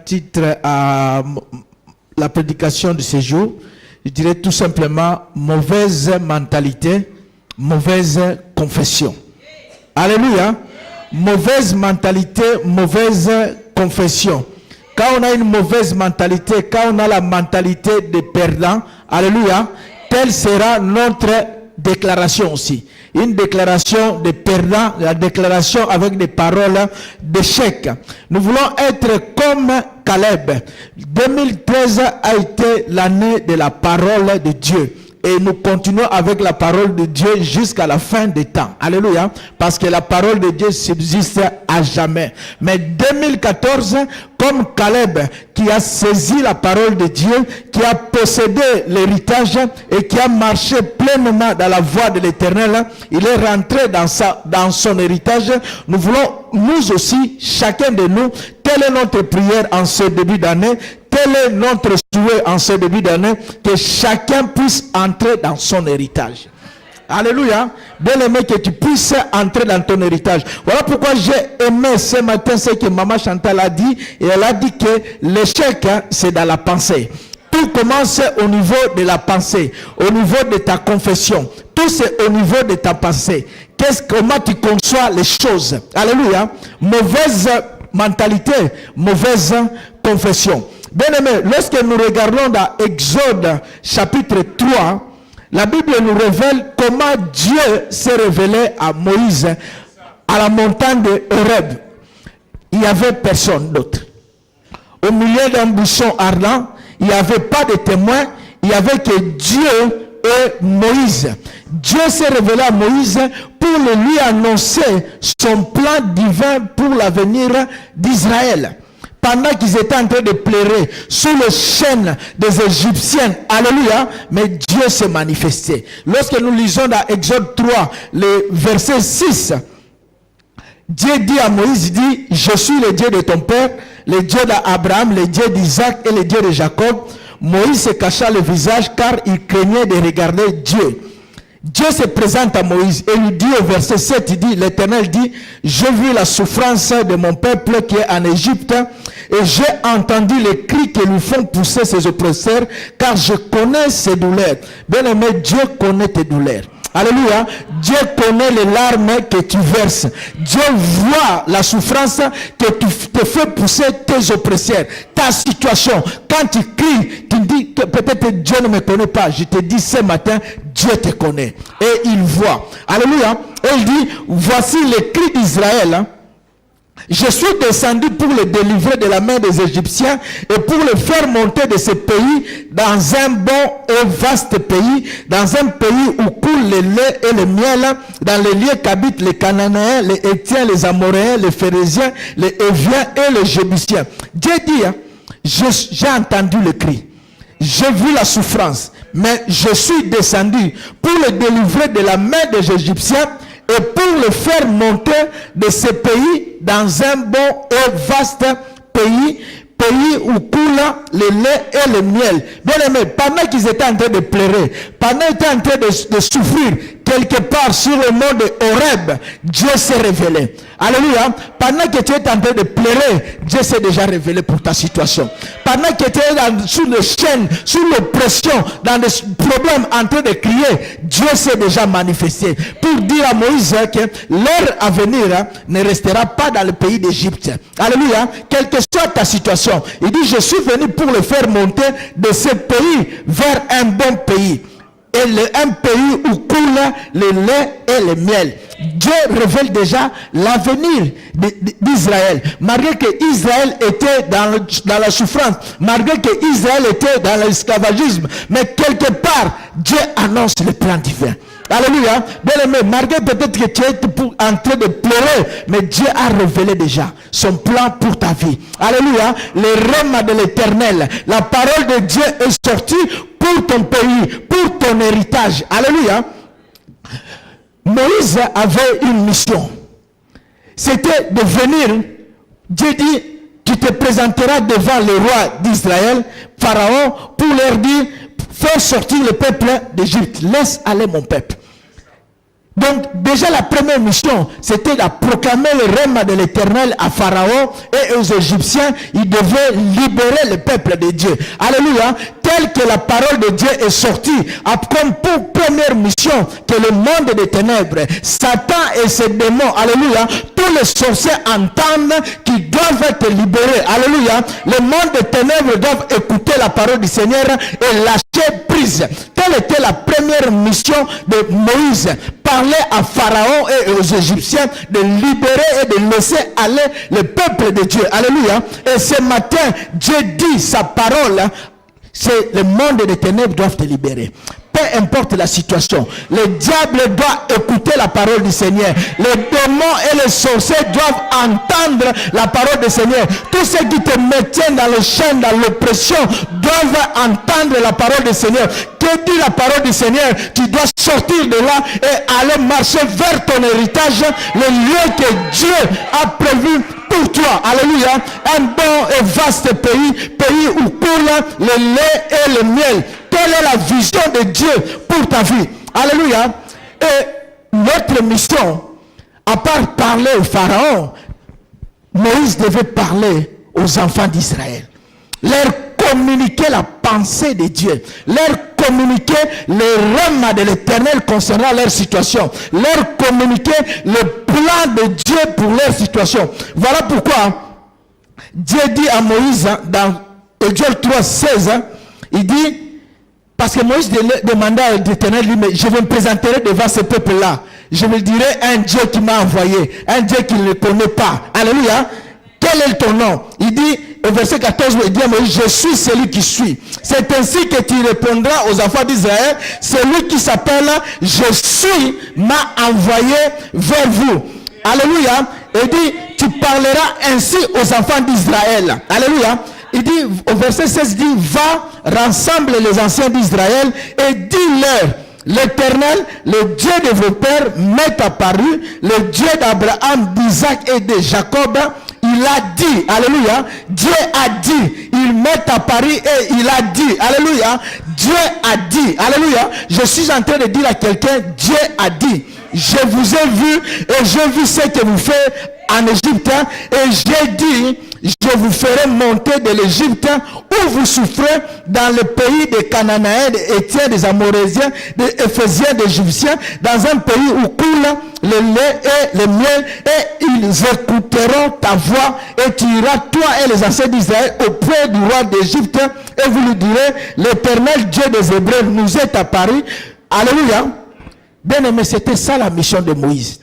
titre à la prédication de ce jour, je dirais tout simplement mauvaise mentalité, mauvaise confession. Alléluia. Mauvaise mentalité, mauvaise confession. Quand on a une mauvaise mentalité, quand on a la mentalité de perdant, alléluia, telle sera notre déclaration aussi. Une déclaration de perdant, la déclaration avec des paroles d'échec. Nous voulons être comme Caleb. 2013 a été l'année de la parole de Dieu. Et nous continuons avec la parole de Dieu jusqu'à la fin des temps. Alléluia. Parce que la parole de Dieu subsiste à jamais. Mais 2014, comme Caleb, qui a saisi la parole de Dieu, qui a possédé l'héritage et qui a marché pleinement dans la voie de l'Éternel, il est rentré dans son héritage. Nous voulons, nous aussi, chacun de nous, telle est notre prière en ce début d'année, tel est notre souhait en ce début d'année, que chacun puisse entrer dans son héritage. Alléluia. Bien aimé, que tu puisses entrer dans ton héritage. Voilà pourquoi j'ai aimé ce matin ce que Maman Chantal a dit. Et elle a dit que l'échec, c'est dans la pensée. Tout commence au niveau de la pensée, au niveau de ta confession. Tout c'est au niveau de ta pensée. Comment tu conçois les choses. Alléluia. Mauvaise mentalité, mauvaise confession. Bien aimé, lorsque nous regardons dans Exode chapitre 3, la Bible nous révèle comment Dieu s'est révélé à Moïse à la montagne de Horeb. Il n'y avait personne d'autre. Au milieu d'un buisson ardent, il n'y avait pas de témoin, il n'y avait que Dieu et Moïse. Dieu s'est révélé à Moïse pour lui annoncer son plan divin pour l'avenir d'Israël. Pendant qu'ils étaient en train de pleurer sous les chaînes des Égyptiens, alléluia, mais Dieu s'est manifesté. Lorsque nous lisons dans Exode 3, le verset 6, Dieu dit à Moïse, il dit, je suis le Dieu de ton père, le Dieu d'Abraham, le Dieu d'Isaac et le Dieu de Jacob. Moïse se cacha le visage car il craignait de regarder Dieu. Dieu se présente à Moïse et lui dit au verset 7, il dit, l'Éternel dit, j'ai vu la souffrance de mon peuple qui est en Égypte et j'ai entendu les cris que lui font pousser ses oppresseurs car je connais ses douleurs. Bien aimé, Dieu connaît tes douleurs. Alléluia. Dieu connaît les larmes que tu verses. Dieu voit la souffrance que tu te fais pousser tes oppresseurs. Ta situation. Quand tu cries, tu dis que peut-être Dieu ne me connaît pas. Je te dis ce matin, Dieu te connaît. Et il voit. Alléluia. Et il dit, voici les cris d'Israël. Je suis descendu pour le délivrer de la main des Égyptiens et pour le faire monter de ce pays dans un bon et vaste pays, dans un pays où coule le lait et le miel, dans les lieux qu'habitent les Cananéens, les Hétiens, les Amoréens, les Phérésiens, les Éviens et les Jébusiens. Dieu dit, j'ai entendu le cri, j'ai vu la souffrance, mais je suis descendu pour le délivrer de la main des Égyptiens et pour le faire monter de ce pays dans un bon et vaste pays, pays où coule le lait et le miel. Bien aimé, pendant qu'ils étaient en train de pleurer, pendant qu'ils étaient en train de souffrir, quelque part sur le mont de Horeb, Dieu s'est révélé. Alléluia. Pendant que tu es en train de pleurer, Dieu s'est déjà révélé pour ta situation. Pendant que tu es sous les chaînes, sous l'oppression, dans des problèmes en train de crier, Dieu s'est déjà manifesté. Pour dire à Moïse que leur avenir ne restera pas dans le pays d'Égypte. Alléluia. Quelle que soit ta situation, il dit, je suis venu pour le faire monter de ce pays vers un bon pays. Et un pays où coule le lait et le miel. Dieu révèle déjà l'avenir d'Israël. Malgré que Israël était dans la souffrance, malgré que Israël était dans l'esclavagisme, mais quelque part, Dieu annonce le plan divin. Alléluia. Bien aimé, malgré peut-être que tu es en train de pleurer, mais Dieu a révélé déjà son plan pour ta vie. Alléluia. Les rèmes de l'Éternel, la parole de Dieu est sortie pour ton pays, pour ton héritage. Alléluia. Moïse avait une mission. C'était de venir. Dieu dit, tu te présenteras devant le roi d'Israël, Pharaon, pour leur dire, fais sortir le peuple d'Égypte. Laisse aller mon peuple. Donc déjà la première mission, c'était de proclamer le règne de l'Éternel à Pharaon et aux Égyptiens. Ils devaient libérer le peuple de Dieu. Alléluia. Tel que la parole de Dieu est sortie, comme pour première mission, que le monde des ténèbres, Satan et ses démons, alléluia, tous les sorciers entendent qu'ils doivent être libérés. Alléluia. Le monde des ténèbres doivent écouter la parole du Seigneur et lâcher prise. Telle était la première mission de Moïse. Parler à Pharaon et aux Égyptiens de libérer et de laisser aller le peuple de Dieu. Alléluia. Et ce matin, Dieu dit sa parole. C'est le monde des ténèbres doivent te libérer. Peu importe la situation, le diable doit écouter la parole du Seigneur. Les démons et les sorciers doivent entendre la parole du Seigneur. Tous ceux qui te maintiennent dans le chaîne, dans l'oppression, doivent entendre la parole du Seigneur. Que dit la parole du Seigneur? Tu dois sortir de là et aller marcher vers ton héritage, le lieu que Dieu a prévu pour toi. Alléluia. Un bon et vaste pays où coule le lait et le miel. Quelle est la vision de Dieu pour ta vie? Alléluia. Et notre mission, à part parler au Pharaon, Moïse devait parler aux enfants d'Israël. Leur communiquer la pensée de Dieu. Leur communiquer le règne de l'Éternel concernant leur situation. Leur communiquer le plan de Dieu pour leur situation. Voilà pourquoi Dieu dit à Moïse dans Exode 3:16, il dit, parce que Moïse demandait à l'Éternel, mais je me présenterai devant ce peuple-là. Je me dirai un Dieu qui m'a envoyé, un Dieu qui ne le connaît pas. Alléluia. Quel est ton nom? Il dit, au verset 14, il dit à Moïse, je suis celui qui suis. C'est ainsi que tu répondras aux enfants d'Israël, celui qui s'appelle je suis m'a envoyé vers vous. Alléluia. Il dit, tu parleras ainsi aux enfants d'Israël. Alléluia. Il dit, au verset 16, il dit, va, rassemble les anciens d'Israël et dis-leur, l'Éternel, le Dieu de vos pères, m'est apparu, le Dieu d'Abraham, d'Isaac et de Jacob. Il a dit, alléluia, Dieu a dit, il m'est apparu et il a dit, alléluia, Dieu a dit, alléluia. Je suis en train de dire à quelqu'un, Dieu a dit, je vous ai vu et j'ai vu ce que vous faites en Égypte et j'ai dit, je vous ferai monter de l'Égypte où vous souffrez dans le pays des Cananéens, des Hétiens, des Amorésiens, des Éphésiens, des Égyptiens, dans un pays où coule le lait et le miel, et ils écouteront ta voix et tu iras, toi et les anciens d'Israël, auprès du roi d'Égypte et vous lui direz, l'Éternel Dieu des Hébreux nous est apparu. Alléluia. Bien aimé, c'était ça la mission de Moïse.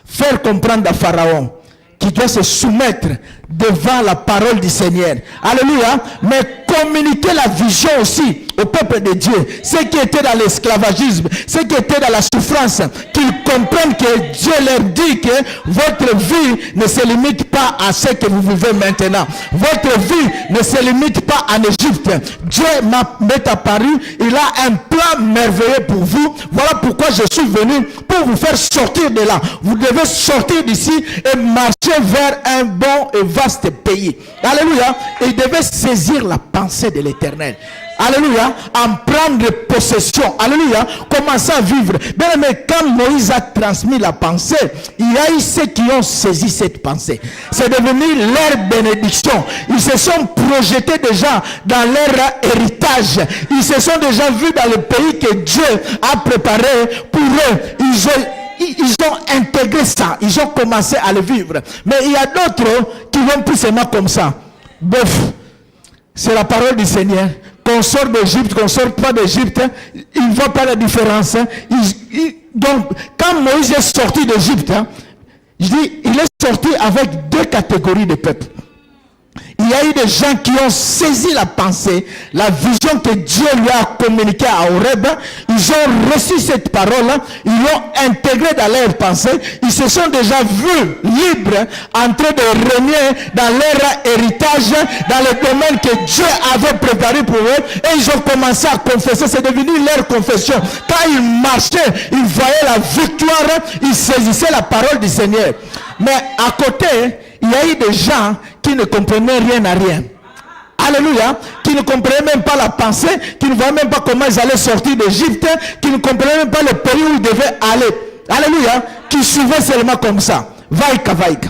Faire comprendre à Pharaon qui doit se soumettre devant la parole du Seigneur. Alléluia. Mais communiquer la vision aussi au peuple de Dieu. Ceux qui étaient dans l'esclavagisme, ceux qui étaient dans la souffrance, qu'ils comprennent que Dieu leur dit que votre vie ne se limite pas à ce que vous vivez maintenant. Votre vie ne se limite pas en Égypte. Dieu m'est apparu. Il a un plan merveilleux pour vous. Voilà pourquoi je suis venu pour vous faire sortir de là. Vous devez sortir d'ici et marcher vers un bon et vaste pays. Alléluia. Et il devait saisir la pensée de l'Éternel. Alléluia. En prendre possession. Alléluia. Commencer à vivre. Bien aimé, quand Moïse a transmis la pensée, il y a eu ceux qui ont saisi cette pensée. C'est devenu leur bénédiction. Ils se sont projetés déjà dans leur héritage. Ils se sont déjà vus dans le pays que Dieu a préparé pour eux. Ils ont intégré ça. Ils ont commencé à le vivre. Mais il y a d'autres qui vont plus seulement comme ça. Bof. C'est la parole du Seigneur. Qu'on sort d'Égypte, qu'on sort pas d'Égypte, ils ne voient pas la différence. Donc, quand Moïse est sorti d'Égypte, je dis, il est sorti avec deux catégories de peuples. Il y a eu des gens qui ont saisi la pensée, la vision que Dieu lui a communiquée à Horeb. Ils ont reçu cette parole, ils l'ont intégrée dans leur pensée. Ils se sont déjà vus libres en train de régner dans leur héritage, dans le domaine que Dieu avait préparé pour eux. Et ils ont commencé à confesser. C'est devenu leur confession. Quand ils marchaient, ils voyaient la victoire, ils saisissaient la parole du Seigneur. Mais à côté, il y a eu des gens qui ne comprenaient rien à rien. Alléluia. Qui ne comprenaient même pas la pensée, qui ne voyaient même pas comment ils allaient sortir d'Égypte, qui ne comprenaient même pas le pays où ils devaient aller. Alléluia. Qui suivaient seulement comme ça. Vaïka, vaïka.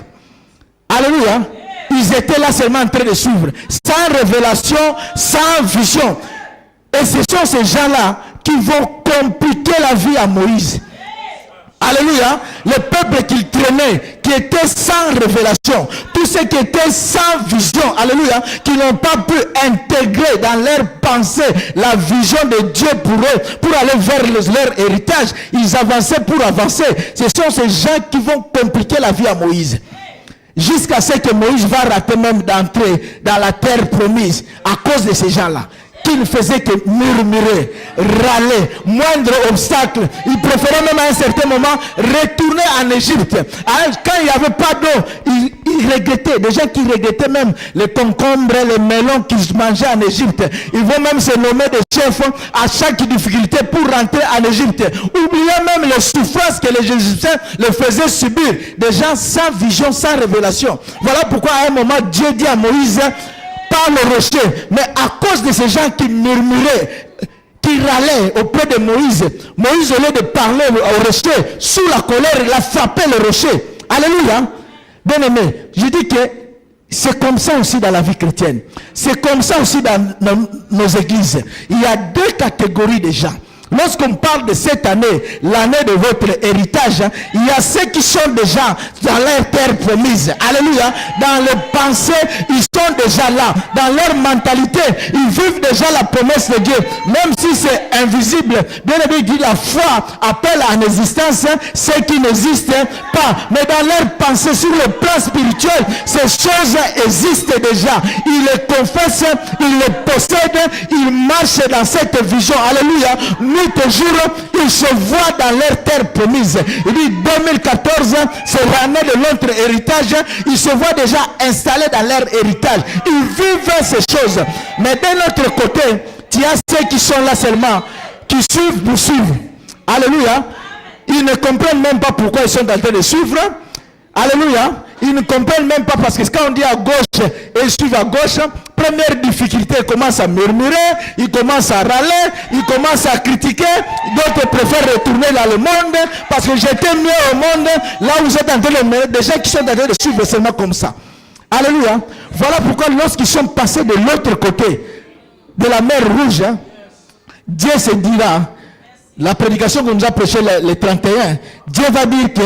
Alléluia. Ils étaient là seulement en train de suivre. Sans révélation, sans vision. Et ce sont ces gens-là qui vont compliquer la vie à Moïse. Alléluia. Le peuple qu'il traînait, qui était sans révélation, tous ceux qui étaient sans vision, alléluia, qui n'ont pas pu intégrer dans leur pensée la vision de Dieu pour eux, pour aller vers leur héritage, ils avançaient pour avancer. Ce sont ces gens qui vont compliquer la vie à Moïse. Jusqu'à ce que Moïse va rater même d'entrer dans la terre promise à cause de ces gens-là. Qui ne faisait que murmurer, râler, moindre obstacle. Il préférait même à un certain moment retourner en Égypte. Quand il n'y avait pas d'eau, il regrettait. Des gens qui regrettaient même les concombres, les melons qu'ils mangeaient en Égypte. Ils vont même se nommer des chefs à chaque difficulté pour rentrer en Égypte. Oubliez même les souffrances que les Égyptiens les faisaient subir. Des gens sans vision, sans révélation. Voilà pourquoi à un moment Dieu dit à Moïse, par le rocher, mais à cause de ces gens qui murmuraient, qui râlaient auprès de Moïse, Moïse au lieu de parler au rocher, sous la colère, il a frappé le rocher. Alléluia. Bien aimé, je dis que c'est comme ça aussi dans la vie chrétienne. C'est comme ça aussi dans nos églises. Il y a deux catégories de gens. Lorsqu'on parle de cette année, l'année de votre héritage, il y a ceux qui sont déjà dans leur terre promise. Alléluia. Dans les pensées, ils sont déjà là. Dans leur mentalité, ils vivent déjà la promesse de Dieu. Même si c'est invisible, bien aimé, dit la foi appelle en existence ceux qui n'existent pas. Mais dans leur pensée, sur le plan spirituel, ces choses existent déjà. Ils les confessent, ils les possèdent, ils marchent dans cette vision. Alléluia. Toujours, ils se voient dans leur terre promise. Il dit 2014, c'est l'année de notre héritage. Ils se voient déjà installés dans leur héritage. Ils vivent ces choses. Mais d'un autre côté, tu as ceux qui sont là seulement, qui suivent pour suivre. Alléluia. Ils ne comprennent même pas pourquoi ils sont en train de suivre. Alléluia. Ils ne comprennent même pas parce que quand on dit à gauche et ils suivent à gauche, première difficulté, ils commencent à murmurer, ils commencent à râler, ils commencent à critiquer. D'autres préfèrent retourner dans le monde parce que j'étais mieux au monde. Là où vous êtes en train de mourir, des gens qui sont en train de suivre seulement comme ça. Alléluia. Voilà pourquoi lorsqu'ils sont passés de l'autre côté de la mer Rouge, Dieu se dira, la prédication que nous a prêché les 31, Dieu va dire que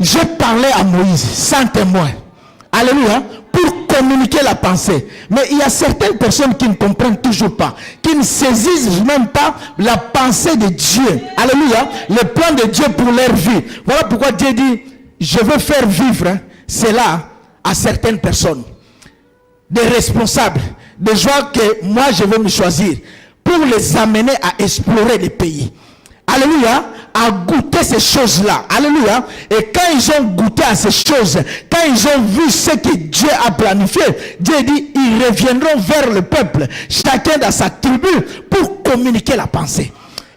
je parlais à Moïse sans témoin. Alléluia. Pour communiquer la pensée. Mais il y a certaines personnes qui ne comprennent toujours pas. Qui ne saisissent même pas la pensée de Dieu. Alléluia. Le plan de Dieu pour leur vie. Voilà pourquoi Dieu dit, je veux faire vivre cela à certaines personnes. Des responsables. Des gens que moi je veux me choisir. Pour les amener à explorer les pays. Alléluia. À goûter ces choses-là. Alléluia. Et quand ils ont goûté à ces choses, quand ils ont vu ce que Dieu a planifié, Dieu dit, ils reviendront vers le peuple, chacun dans sa tribu, pour communiquer la pensée.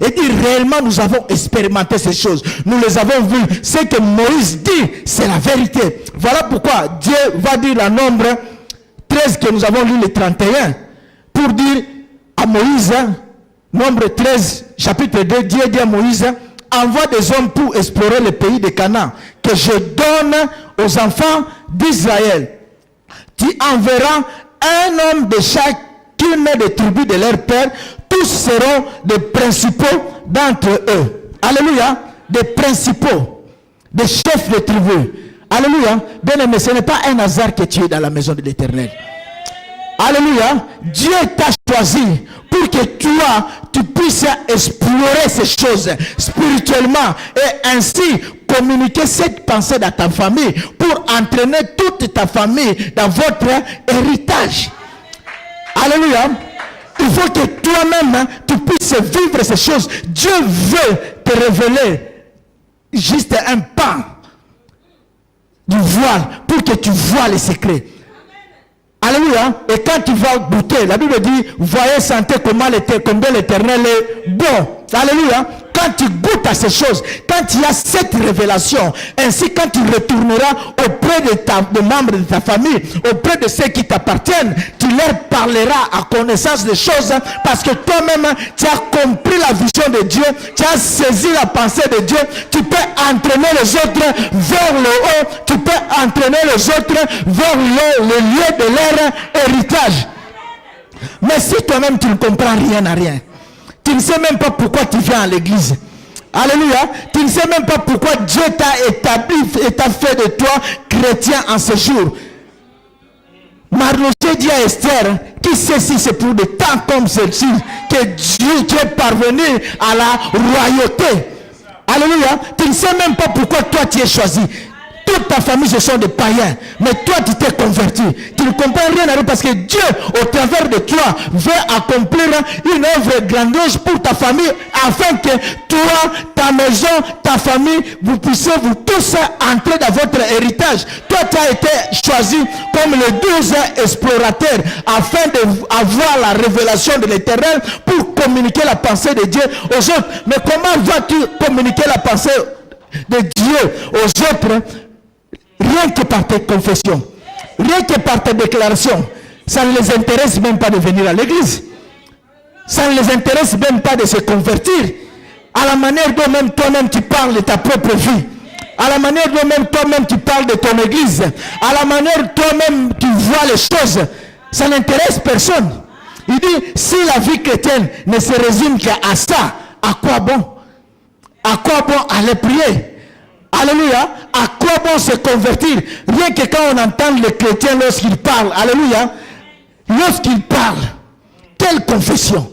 Et dit, réellement, nous avons expérimenté ces choses. Nous les avons vues. Ce que Moïse dit, c'est la vérité. Voilà pourquoi Dieu va dire le nombre 13 que nous avons lu, les 31, pour dire à Moïse, nombre 13, chapitre 2, Dieu dit à Moïse, envoie des hommes pour explorer le pays de Canaan que je donne aux enfants d'Israël. Tu enverras un homme de chacune des tribus de leur père. Tous seront des principaux d'entre eux. Alléluia. Des principaux, des chefs de tribus. Alléluia. Bien aimé, ce n'est pas un hasard que tu es dans la maison de l'Éternel. Alléluia. Dieu t'a choisi pour que toi, tu puisses explorer ces choses spirituellement et ainsi communiquer cette pensée dans ta famille pour entraîner toute ta famille dans votre héritage. Alléluia. Il faut que toi-même, tu puisses vivre ces choses. Dieu veut te révéler juste un pan du voile pour que tu vois les secrets. Alléluia. Et quand tu vas goûter, la Bible dit, voyez, sentez combien l'Éternel est bon. Alléluia. quand tu goûtes à ces choses, quand tu as cette révélation, ainsi quand tu retourneras auprès des membres de ta famille, auprès de ceux qui t'appartiennent, tu leur parleras à connaissance des choses, parce que toi-même, tu as compris la vision de Dieu, tu as saisi la pensée de Dieu, tu peux entraîner les autres vers le haut, tu peux entraîner les autres vers le lieu de leur héritage. Mais si toi-même tu ne comprends rien à rien, tu ne sais même pas pourquoi tu viens à l'église. Alléluia. Tu ne sais même pas pourquoi Dieu t'a établi et t'a fait de toi chrétien en ce jour. Mardochée dit à Esther, qui sait si c'est pour des temps comme ceci que Dieu qui est parvenu à la royauté. Alléluia. Tu ne sais même pas pourquoi toi tu es choisi. Toute ta famille, ce sont des païens. Mais toi, tu t'es converti. Tu ne comprends rien à eux parce que Dieu, au travers de toi, veut accomplir une œuvre grandiose pour ta famille afin que toi, ta maison, ta famille, vous puissiez vous tous entrer dans votre héritage. Toi, tu as été choisi comme le 12 explorateur afin d'avoir la révélation de l'Éternel pour communiquer la pensée de Dieu aux autres. Mais comment vas-tu communiquer la pensée de Dieu aux autres? Rien que par tes confessions, rien que par tes déclarations. Ça ne les intéresse même pas de venir à l'église. Ça ne les intéresse même pas de se convertir. À la manière dont même toi-même tu parles de ta propre vie. À la manière dont même toi-même tu parles de ton église. À la manière dont toi-même tu vois les choses. Ça n'intéresse personne. Il dit, si la vie chrétienne ne se résume qu'à ça, à quoi bon? À quoi bon aller prier? Alléluia. À quoi bon se convertir? Rien que quand on entend les chrétiens lorsqu'ils parlent. Alléluia. Lorsqu'ils parlent. Quelle confession.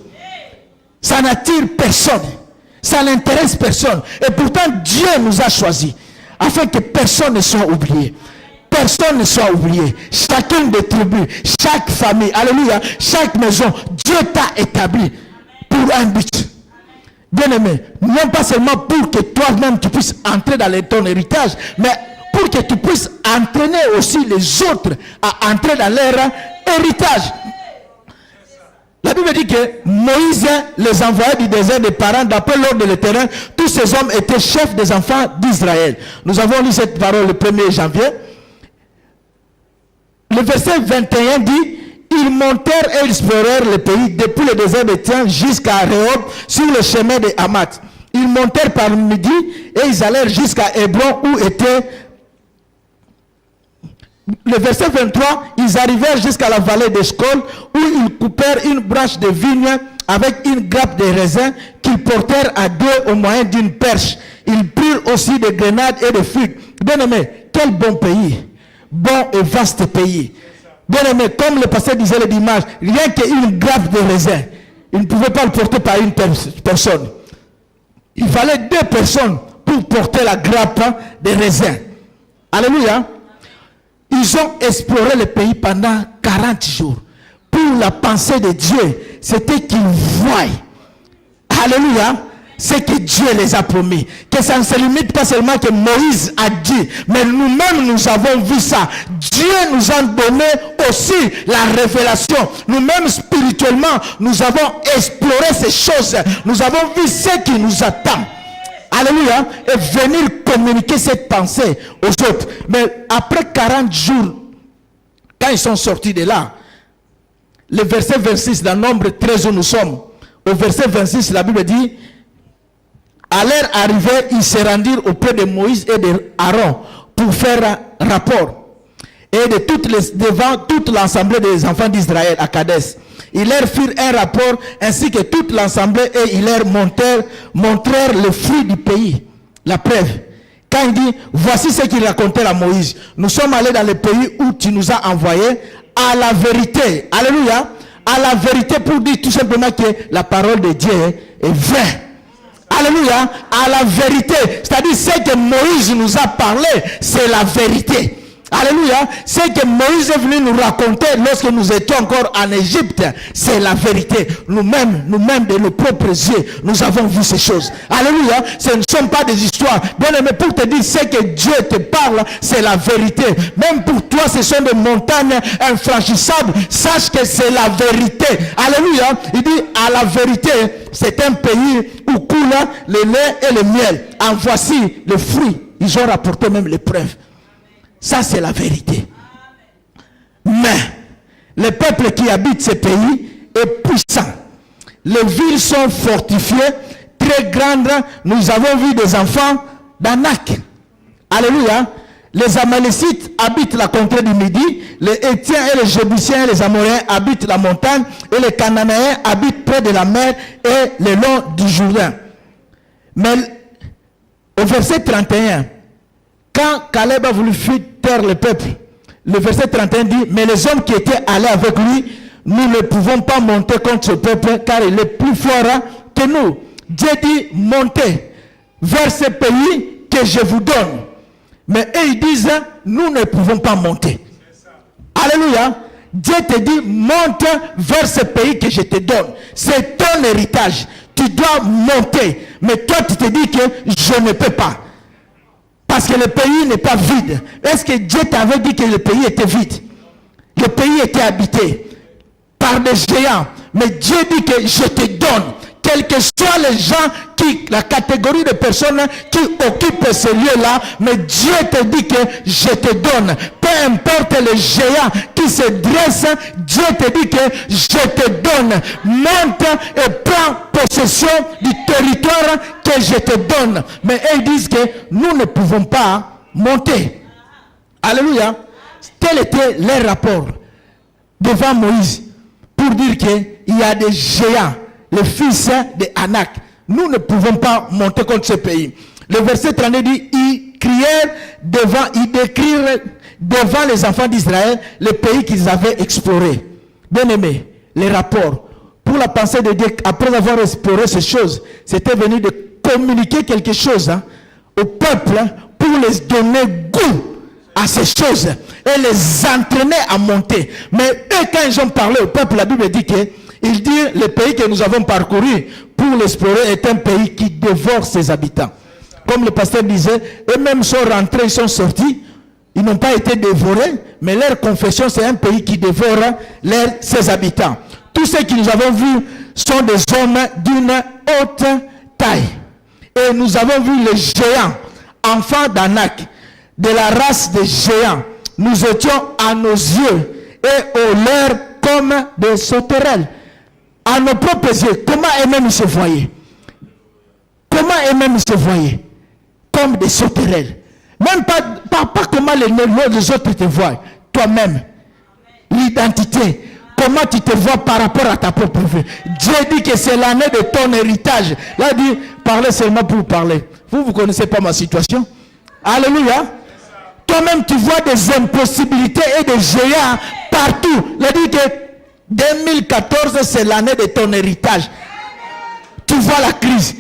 Ça n'attire personne. Ça n'intéresse personne. Et pourtant Dieu nous a choisis. Afin que personne ne soit oublié. Personne ne soit oublié. Chacune des tribus. Chaque famille. Alléluia. Chaque maison. Dieu t'a établi. Pour un but. Bien-aimé, non pas seulement pour que toi-même tu puisses entrer dans ton héritage, mais pour que tu puisses entraîner aussi les autres à entrer dans leur héritage. La Bible dit que Moïse les envoyait du désert des parents d'après l'ordre de l'Éternel. Tous ces hommes étaient chefs des enfants d'Israël. Nous avons lu cette parole le 1er janvier. Le verset 21 dit: ils montèrent et explorèrent le pays depuis le désert de Tien jusqu'à Rehob sur le chemin de Hamath. Ils montèrent par midi et ils allèrent jusqu'à Hébron où était... Le verset 23, ils arrivèrent jusqu'à la vallée d'Eshcol où ils coupèrent une branche de vigne avec une grappe de raisin qu'ils portèrent à deux au moyen d'une perche. Ils prirent aussi des grenades et des figues. Bien aimé, quel bon pays, bon et vaste pays. Bien aimé, comme le pasteur disait le dimanche, rien qu'une grappe de raisin, il ne pouvait pas le porter par une personne. Il fallait 2 personnes pour porter la grappe de raisin. Alléluia. Ils ont exploré le pays pendant 40 jours. Pour la pensée de Dieu, c'était qu'ils voient. Alléluia. C'est que Dieu les a promis. Que ça ne se limite pas seulement que Moïse a dit, mais nous-mêmes nous avons vu ça. Dieu nous a donné aussi la révélation. Nous-mêmes spirituellement, nous avons exploré ces choses. Nous avons vu ce qui nous attend. Alléluia. Et venir communiquer cette pensée aux autres. Mais après 40 jours, quand ils sont sortis de là, le verset 26, dans Nombre 13 où nous sommes, au verset 26, la Bible dit: à leur arrivée, ils se rendirent auprès de Moïse et d'Aaron pour faire rapport. Et devant toute l'assemblée des enfants d'Israël à Kadès. Ils leur firent un rapport ainsi que toute l'assemblée et ils leur montrèrent le fruit du pays. La preuve. Quand il dit, voici ce qu'ils racontèrent à Moïse. Nous sommes allés dans le pays où tu nous as envoyés à la vérité. Alléluia. À la vérité pour dire tout simplement que la parole de Dieu est vraie. Alléluia, à la vérité. C'est-à-dire ce que Moïse nous a parlé, c'est la vérité. Alléluia. Ce que Moïse est venu nous raconter lorsque nous étions encore en Égypte, c'est la vérité. Nous-mêmes, de nos propres yeux, nous avons vu ces choses. Alléluia. Ce ne sont pas des histoires. Bien aimé, pour te dire ce que Dieu te parle, c'est la vérité. Même pour toi, ce sont des montagnes infranchissables. Sache que c'est la vérité. Alléluia. Il dit, à la vérité, c'est un pays où coule le lait et le miel. En voici le fruit. Ils ont rapporté même les preuves. Ça, c'est la vérité. Mais, le peuple qui habite ce pays est puissant. Les villes sont fortifiées, très grandes. Nous avons vu des enfants d'Anak. Alléluia. Les Amalécites habitent la contrée du Midi. Les Hétiens et les Jébusiens et les Amoréens habitent la montagne. Et les Cananéens habitent près de la mer et le long du Jourdain. Mais, au verset 31, quand Caleb a voulu fuir taire le peuple, le verset 31 dit, mais les hommes qui étaient allés avec lui, nous ne pouvons pas monter contre ce peuple car il est plus fort que nous. Dieu dit, montez vers ce pays que je vous donne. Mais eux ils disent, nous ne pouvons pas monter. Alléluia. Dieu te dit, monte vers ce pays que je te donne. C'est ton héritage. Tu dois monter. Mais toi tu te dis que je ne peux pas. Parce que le pays n'est pas vide. Est-ce que Dieu t'avait dit que le pays était vide? Le pays était habité par des géants. Mais Dieu dit que je te donne. Quels que soient les gens la catégorie de personnes qui occupent ce lieu-là, mais Dieu te dit que je te donne. Peu importe les géants qui se dressent, Dieu te dit que je te donne. Monte et prends possession du territoire que je te donne. Mais ils disent que nous ne pouvons pas monter. Alléluia. Tel était leur rapport devant Moïse pour dire qu'il y a des géants, les fils de Anak. Nous ne pouvons pas monter contre ce pays. Le verset 32 dit, ils décrirent devant les enfants d'Israël le pays qu'ils avaient exploré. Bien aimé, les rapports. Pour la pensée de Dieu, après avoir exploré ces choses, c'était venu de communiquer quelque chose au peuple pour les donner goût à ces choses et les entraîner à monter. Mais eux, quand ils ont parlé au peuple, la Bible dit que il dit, le pays que nous avons parcouru pour l'explorer est un pays qui dévore ses habitants. Comme le pasteur disait, eux-mêmes sont rentrés, ils sont sortis, ils n'ont pas été dévorés, mais leur confession, c'est un pays qui dévore ses habitants. Tous ceux que nous avons vus sont des hommes d'une haute taille. Et nous avons vu les géants, enfants d'Anak, de la race des géants. Nous étions à nos yeux et au leur comme des sauterelles. À nos propres yeux, comment eux-mêmes ils se voyaient? Comment eux-mêmes ils se voyaient? Comme des sauterelles. Même pas comment les autres te voient. Toi-même. L'identité. Comment tu te vois par rapport à ta propre vie. Dieu dit que c'est l'année de ton héritage. Là, il dit, parlez seulement pour parler. Vous ne connaissez pas ma situation. Alléluia. Toi-même, tu vois des impossibilités et des géants partout. Il dit que 2014, c'est l'année de ton héritage. Tu vois la crise.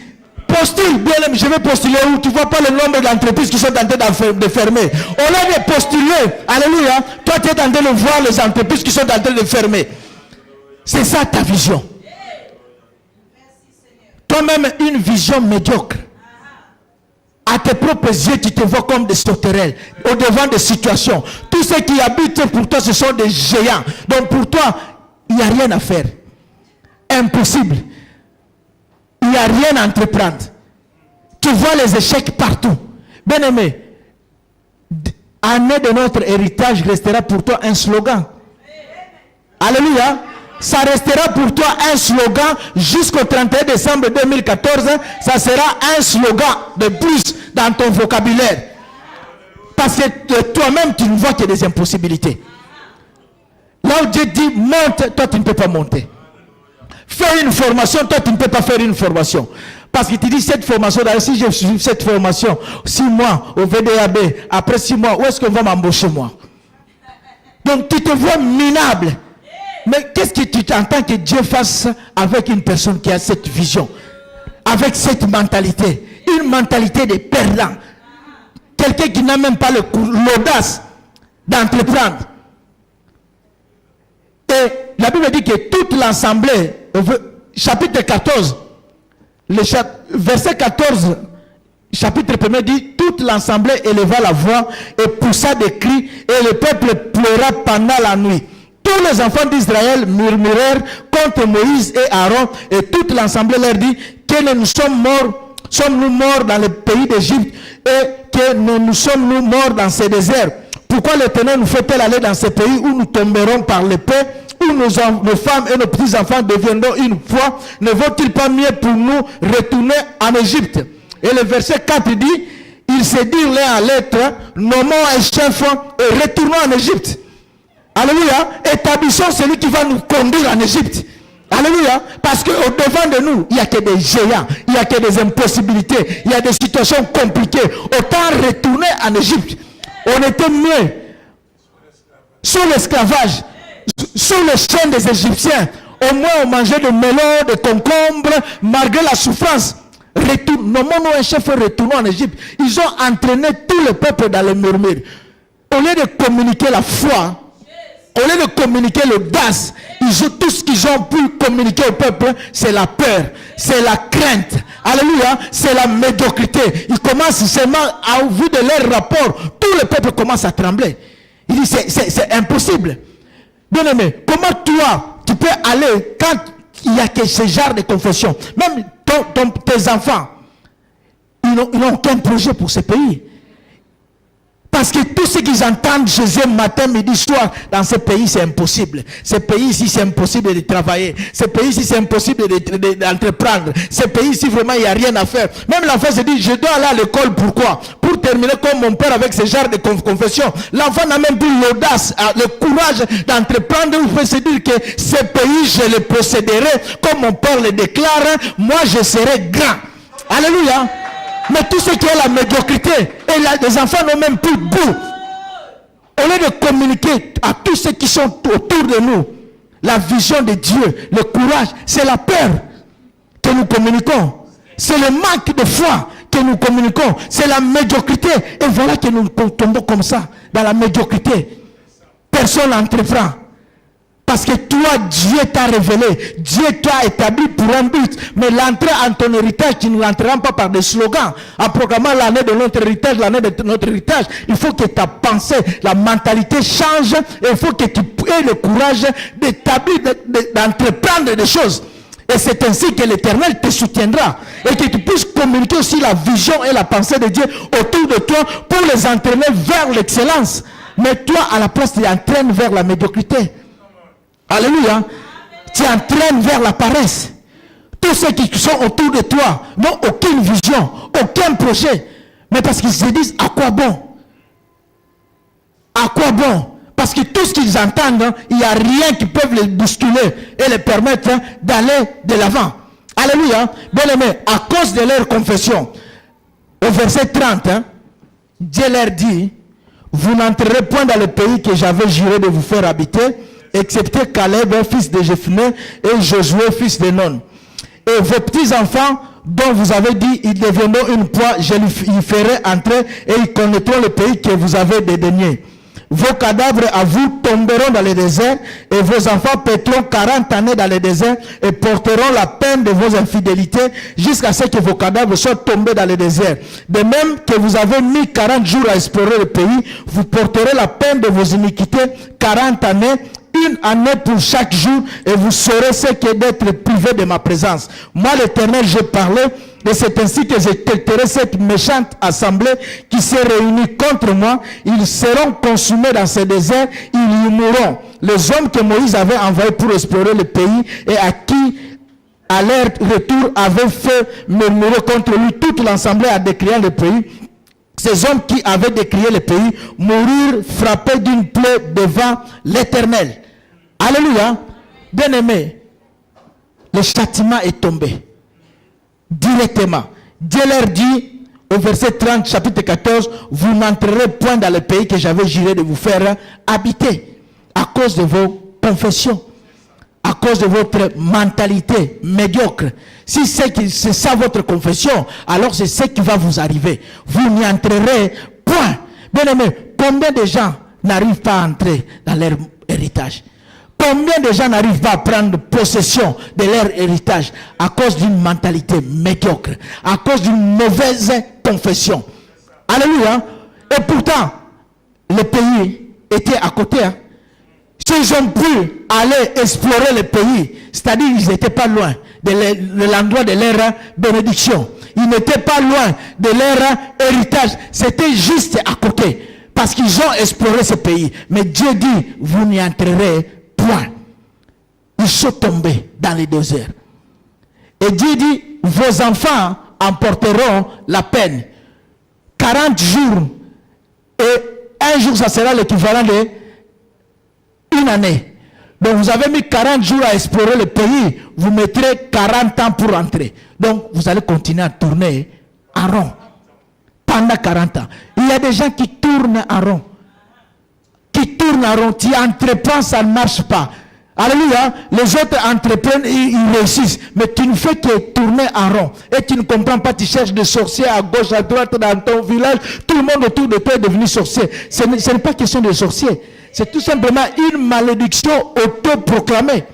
Postule, bien aimé, je vais postuler où? Tu ne vois pas le nombre d'entreprises qui sont en train de fermer. Au lieu de postuler, alléluia, toi tu es en train de voir les entreprises qui sont en train de fermer. C'est ça ta vision. Toi-même, une vision médiocre. À tes propres yeux, tu te vois comme des sauterelles, au devant des situations. Tous ceux qui habitent pour toi, ce sont des géants. Donc pour toi, il n'y a rien à faire. Impossible. Il n'y a rien à entreprendre. Tu vois les échecs partout. Bien aimé, année de notre héritage restera pour toi un slogan. Alléluia. Ça restera pour toi un slogan jusqu'au 31 décembre 2014. Ça sera un slogan de plus dans ton vocabulaire. Parce que toi-même, tu ne vois que des impossibilités. Là où Dieu dit monte, toi tu ne peux pas monter. Fais une formation, toi tu ne peux pas faire une formation. Parce qu'il te dit cette formation, si je suis cette formation, 6 mois au VDAB, après 6 mois, où est-ce qu'on va m'embaucher moi? Donc tu te vois minable. Mais qu'est-ce que tu entends que Dieu fasse avec une personne qui a cette vision? Avec cette mentalité. Une mentalité de perdant. Quelqu'un qui n'a même pas l'audace d'entreprendre. Et la Bible dit que toute l'assemblée, chapitre 14, verset 14, chapitre 1 dit, toute l'assemblée éleva la voix et poussa des cris, et le peuple pleura pendant la nuit. Tous les enfants d'Israël murmurèrent contre Moïse et Aaron, et toute l'assemblée leur dit que nous sommes-nous morts dans le pays d'Égypte, et que nous sommes-nous morts dans ces déserts. Pourquoi l'Éternel nous fait-il aller dans ce pays où nous tomberons par l'épée, où nos femmes et nos petits-enfants deviendront une proie? Ne vaut-il pas mieux pour nous retourner en Égypte? Et le verset 4 dit, ils se dirent l'un à l'autre, nommons un chef et retournons en Égypte. Alléluia. Établissons celui qui va nous conduire en Égypte. Alléluia. Parce qu'au devant de nous, il n'y a que des géants, il n'y a que des impossibilités, il y a des situations compliquées. Autant retourner en Égypte. On était mieux sous l'esclavage, sous les chaînes des Égyptiens. Au moins on mangeait des melons, des concombres, malgré la souffrance. Nommons-nous un chef et retournons en Égypte. Ils ont entraîné tout le peuple dans le murmure. Au lieu de communiquer la foi, au lieu de communiquer l'audace, tout ce qu'ils ont pu communiquer au peuple, c'est la peur, c'est la crainte. Alléluia, c'est la médiocrité. Ils commencent seulement, à vue de leur rapport, tout le peuple commence à trembler. Il dit, c'est impossible. Bien aimé, comment toi, tu peux aller quand il y a que ce genre de confession? Même tes enfants, ils n'ont aucun projet pour ce pays. Parce que tout ce qu'ils entendent chez eux matin, midi, soir, dans ce pays, c'est impossible. Ce pays ici, c'est impossible de travailler. Ce pays ici, c'est impossible d'entreprendre. Ce pays ici, vraiment, il n'y a rien à faire. Même l'enfant se dit, je dois aller à l'école, pourquoi? Pour terminer comme mon père avec ce genre de confession. L'enfant n'a même plus l'audace, le courage d'entreprendre. Il peut se dire que ce pays, je le posséderai. Comme mon père le déclare, moi, je serai grand. Alléluia. Mais tout ce qui est la médiocrité, et là, les enfants n'ont même plus goût. Au lieu de communiquer à tous ceux qui sont autour de nous, la vision de Dieu, le courage, c'est la peur que nous communiquons. C'est le manque de foi que nous communiquons. C'est la médiocrité. Et voilà que nous tombons comme ça, dans la médiocrité. Personne n'entreprend. Parce que toi, Dieu t'a révélé. Dieu t'a établi pour un but. Mais l'entrée en ton héritage, tu ne l'entreras pas par des slogans. En programmant l'année de notre héritage, l'année de notre héritage, il faut que ta pensée, la mentalité change. Et il faut que tu aies le courage d'établir, d'entreprendre des choses. Et c'est ainsi que l'Éternel te soutiendra. Et que tu puisses communiquer aussi la vision et la pensée de Dieu autour de toi pour les entraîner vers l'excellence. Mais toi, à la place, tu entraînes vers la médiocrité. Alléluia. Tu entraînes vers la paresse. Tous ceux qui sont autour de toi n'ont aucune vision, aucun projet. Mais parce qu'ils se disent, à quoi bon? À quoi bon? Parce que tout ce qu'ils entendent, il n'y a rien qui peut les bousculer et les permettre d'aller de l'avant. Alléluia. Bien aimé, à cause de leur confession, au verset 30, Dieu leur dit, vous n'entrerez point dans le pays que j'avais juré de vous faire habiter, excepté Caleb, fils de Jephné, et Josué, fils de Nun. Et vos petits-enfants, dont vous avez dit, ils deviendront une proie, je les ferai entrer, et ils connaîtront le pays que vous avez dédaigné. Vos cadavres à vous tomberont dans le désert, et vos enfants péteront 40 années dans le désert, et porteront la peine de vos infidélités, jusqu'à ce que vos cadavres soient tombés dans le désert. De même que vous avez mis 40 jours à explorer le pays, vous porterez la peine de vos iniquités 40 années, une année pour chaque jour, et vous saurez ce qu'est d'être privé de ma présence. Moi, l'Éternel, j'ai parlé, et c'est ainsi que je traiterai cette méchante assemblée qui s'est réunie contre moi. Ils seront consumés dans ce désert, ils y mourront. Les hommes que Moïse avait envoyés pour explorer le pays, et à qui, à leur retour, avaient fait murmurer contre lui, toute l'assemblée a décrié le pays. Ces hommes qui avaient décrié le pays mourirent frappés d'une plaie devant l'Éternel. Alléluia. Bien aimé, le châtiment est tombé. Directement. Dieu leur dit, au verset 30, chapitre 14, vous n'entrerez point dans le pays que j'avais juré de vous faire habiter. À cause de vos confessions. À cause de votre mentalité médiocre. Si c'est ça votre confession, alors c'est ce qui va vous arriver. Vous n'y entrerez point. Bien aimé, combien de gens n'arrivent pas à entrer dans leur héritage? Combien de gens n'arrivent pas à prendre possession de leur héritage à cause d'une mentalité médiocre, à cause d'une mauvaise confession? Alléluia. Et pourtant, le pays était à côté. S'ils ont pu aller explorer le pays, c'est-à-dire qu'ils n'étaient pas loin de l'endroit de leur bénédiction. Ils n'étaient pas loin de leur héritage. C'était juste à côté. Parce qu'ils ont exploré ce pays. Mais Dieu dit, vous n'y entrerez point. Ils sont tombés dans les déserts. Et Dieu dit, vos enfants emporteront la peine. 40 jours. Et un jour, ça sera l'équivalent d'une année. Donc vous avez mis 40 jours à explorer le pays. Vous mettrez 40 ans pour entrer. Donc vous allez continuer à tourner en rond. Pendant 40 ans. Il y a des gens qui tournent en rond. Qui tournent en rond. Tu entreprends, ça ne marche pas. Alléluia. Les autres entreprennent, ils réussissent. Mais tu ne fais que tourner en rond. Et tu ne comprends pas, tu cherches des sorciers à gauche, à droite, dans ton village. Tout le monde autour de toi est devenu sorcier. Ce n'est pas question de sorcier. C'est tout simplement une malédiction autoproclamée.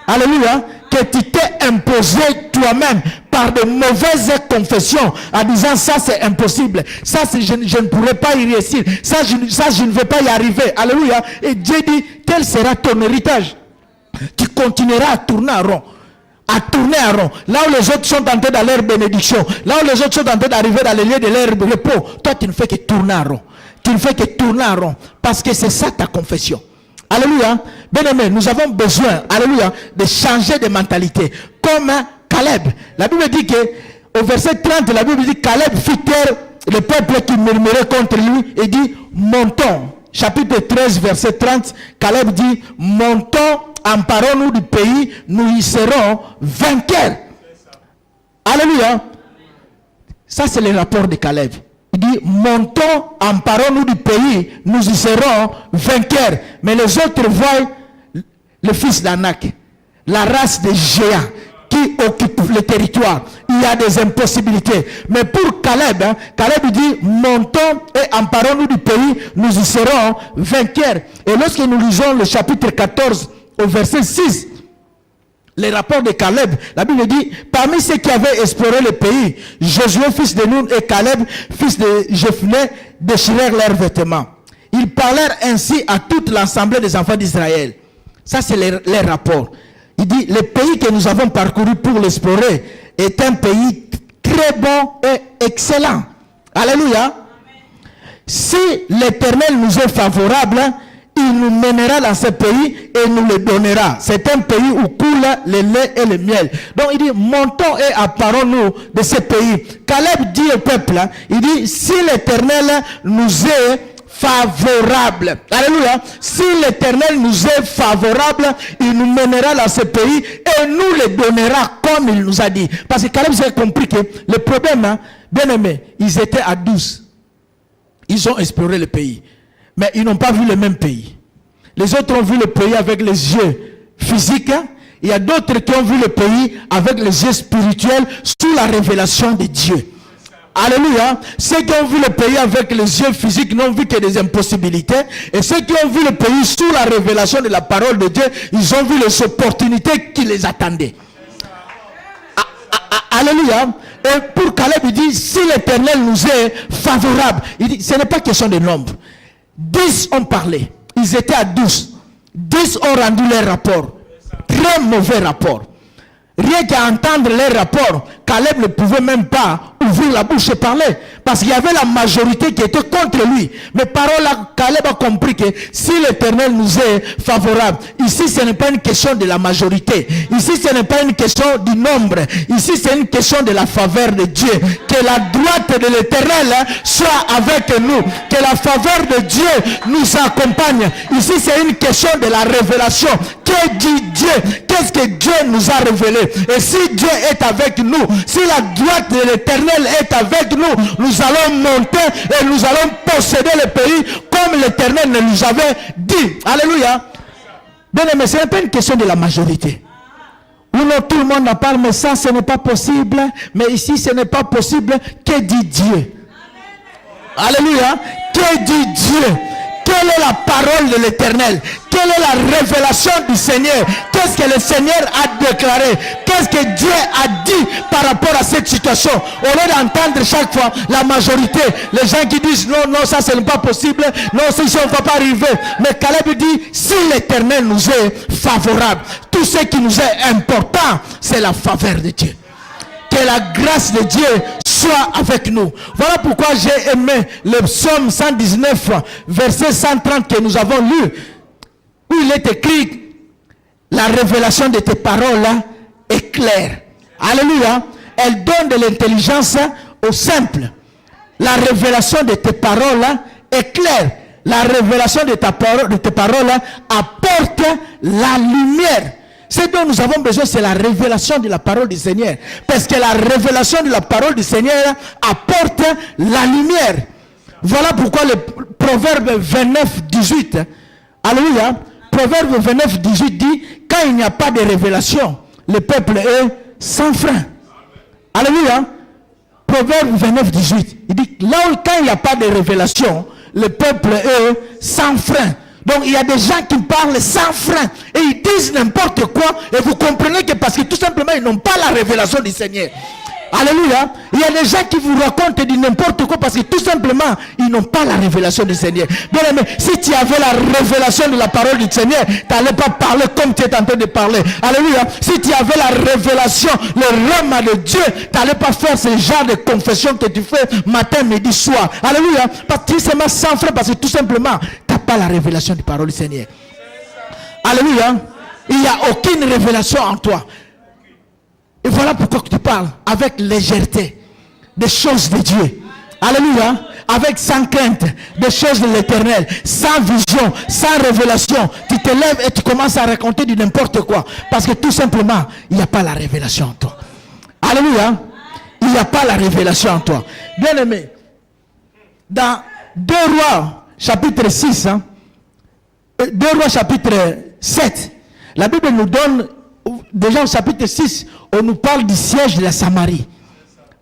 Alléluia. Que tu t'es imposé toi-même par de mauvaises confessions en disant ça c'est impossible, ça je ne pourrai pas y réussir, ça je ne vais pas y arriver. Alléluia. Et Dieu dit, quel sera ton héritage? Tu continueras à tourner en rond. À tourner en rond. Là où les autres sont entrés dans leur bénédiction, là où les autres sont entrés d'arriver dans les lieux de leur repos, toi tu ne fais que tourner en rond. Tu ne fais que tourner en rond. Parce que c'est ça ta confession. Alléluia. Bien-aimé, nous avons besoin, alléluia, de changer de mentalité. Comme Caleb. La Bible dit que, au verset 30, la Bible dit, Caleb fit taire le peuple qui murmurait contre lui et dit, montons. Chapitre 13, verset 30, Caleb dit, montons, emparons-nous du pays, nous y serons vainqueurs. Alléluia. Ça, c'est le rapport de Caleb. Il dit, montons, emparons-nous du pays, nous y serons vainqueurs. Mais les autres voient le fils d'Anak, la race des géants qui occupe le territoire. Il y a des impossibilités. Mais pour Caleb, Caleb dit, montons et emparons-nous du pays, nous y serons vainqueurs. Et lorsque nous lisons le chapitre 14 au verset 6, les rapports de Caleb, la Bible dit, parmi ceux qui avaient exploré le pays, Josué fils de Nun et Caleb fils de Jephné déchirèrent leurs vêtements. Ils parlèrent ainsi à toute l'assemblée des enfants d'Israël. Ça c'est les rapports. Il dit, le pays que nous avons parcouru pour l'explorer est un pays très bon et excellent. Alléluia. Si l'Éternel nous est favorable, il nous mènera dans ce pays et nous le donnera. C'est un pays où coule le lait et le miel. Donc il dit, montons et apparons-nous de ce pays. Caleb dit au peuple, il dit, si l'Éternel nous est favorable. Alléluia. Si l'Éternel nous est favorable, il nous mènera dans ce pays et nous le donnera comme il nous a dit. Parce que Caleb s'est compris que le problème, bien aimé, ils étaient à 12. Ils ont exploré le pays. Mais ils n'ont pas vu le même pays. Les autres ont vu le pays avec les yeux physiques. Il y a d'autres qui ont vu le pays avec les yeux spirituels sous la révélation de Dieu. Alléluia. Ceux qui ont vu le pays avec les yeux physiques n'ont vu que des impossibilités. Et ceux qui ont vu le pays sous la révélation de la parole de Dieu, ils ont vu les opportunités qui les attendaient. Alléluia. Et pour Caleb, il dit, si l'Éternel nous est favorable, il dit, ce n'est pas question de nombre. 10 ont parlé. Ils étaient à 12. 10 ont rendu leur rapport. Très mauvais rapport. Rien qu'à entendre les rapports, Caleb ne pouvait même pas ouvrir la bouche et parler. Parce qu'il y avait la majorité qui était contre lui. Mais paroles, Caleb a compris que si l'Éternel nous est favorable, ici ce n'est pas une question de la majorité. Ici ce n'est pas une question du nombre. Ici c'est une question de la faveur de Dieu. Que la droite de l'Éternel soit avec nous. Que la faveur de Dieu nous accompagne. Ici c'est une question de la révélation. Que dit Dieu? Qu'est-ce que Dieu nous a révélé? Et si Dieu est avec nous, si la droite de l'Éternel est avec nous, nous allons monter et nous allons posséder le pays comme l'Éternel nous avait dit. Alléluia. Bien aimé, ce n'est pas une question de la majorité. Où non, tout le monde en parle, mais ça ce n'est pas possible. Mais ici ce n'est pas possible. Que dit Dieu? Alléluia. Que dit Dieu? Quelle est la parole de l'Éternel? Quelle est la révélation du Seigneur? Qu'est-ce que le Seigneur a déclaré? Qu'est-ce que Dieu a dit par rapport à cette situation? Au lieu d'entendre chaque fois la majorité, les gens qui disent non, non, ça ce n'est pas possible, non, ça on ne va pas arriver. Mais Caleb dit, si l'Éternel nous est favorable, tout ce qui nous est important, c'est la faveur de Dieu. Que la grâce de Dieu soit avec nous. Voilà pourquoi j'ai aimé le psaume 119, verset 130 que nous avons lu, où il est écrit, la révélation de tes paroles est claire. Alléluia. Elle donne de l'intelligence aux simples. La révélation de tes paroles est claire. La révélation de tes paroles apporte la lumière. Ce dont nous avons besoin, c'est la révélation de la parole du Seigneur. Parce que la révélation de la parole du Seigneur apporte la lumière. Voilà pourquoi le Proverbe 29, 18. Alléluia. Proverbe 29, 18 dit, quand il n'y a pas de révélation, le peuple est sans frein. Alléluia. Proverbe 29, 18. Il dit, là où quand il n'y a pas de révélation, le peuple est sans frein. Donc il y a des gens qui parlent sans frein et ils disent n'importe quoi, et vous comprenez que parce que tout simplement ils n'ont pas la révélation du Seigneur. Alléluia. Il y a des gens qui vous racontent du n'importe quoi parce que tout simplement ils n'ont pas la révélation du Seigneur. Bien aimé, si tu avais la révélation de la parole du Seigneur, tu n'allais pas parler comme tu es en train de parler. Alléluia. Si tu avais la révélation, le rhema de Dieu, tu n'allais pas faire ce genre de confession que tu fais matin, midi, soir. Alléluia. Parce que tu es seulement sans frein parce que tout simplement tu n'as pas la révélation de la parole du Seigneur. Alléluia. Il n'y a aucune révélation en toi. Et voilà pourquoi tu parles avec légèreté des choses de Dieu. Alléluia. Avec sans crainte des choses de l'Éternel, sans vision, sans révélation. Tu te lèves et tu commences à raconter du n'importe quoi. Parce que tout simplement, il n'y a pas la révélation en toi. Alléluia. Il n'y a pas la révélation en toi. Bien aimé, dans 2 Rois chapitre 6, 2 Rois chapitre 7, la Bible nous donne, déjà au chapitre 6, on nous parle du siège de la Samarie.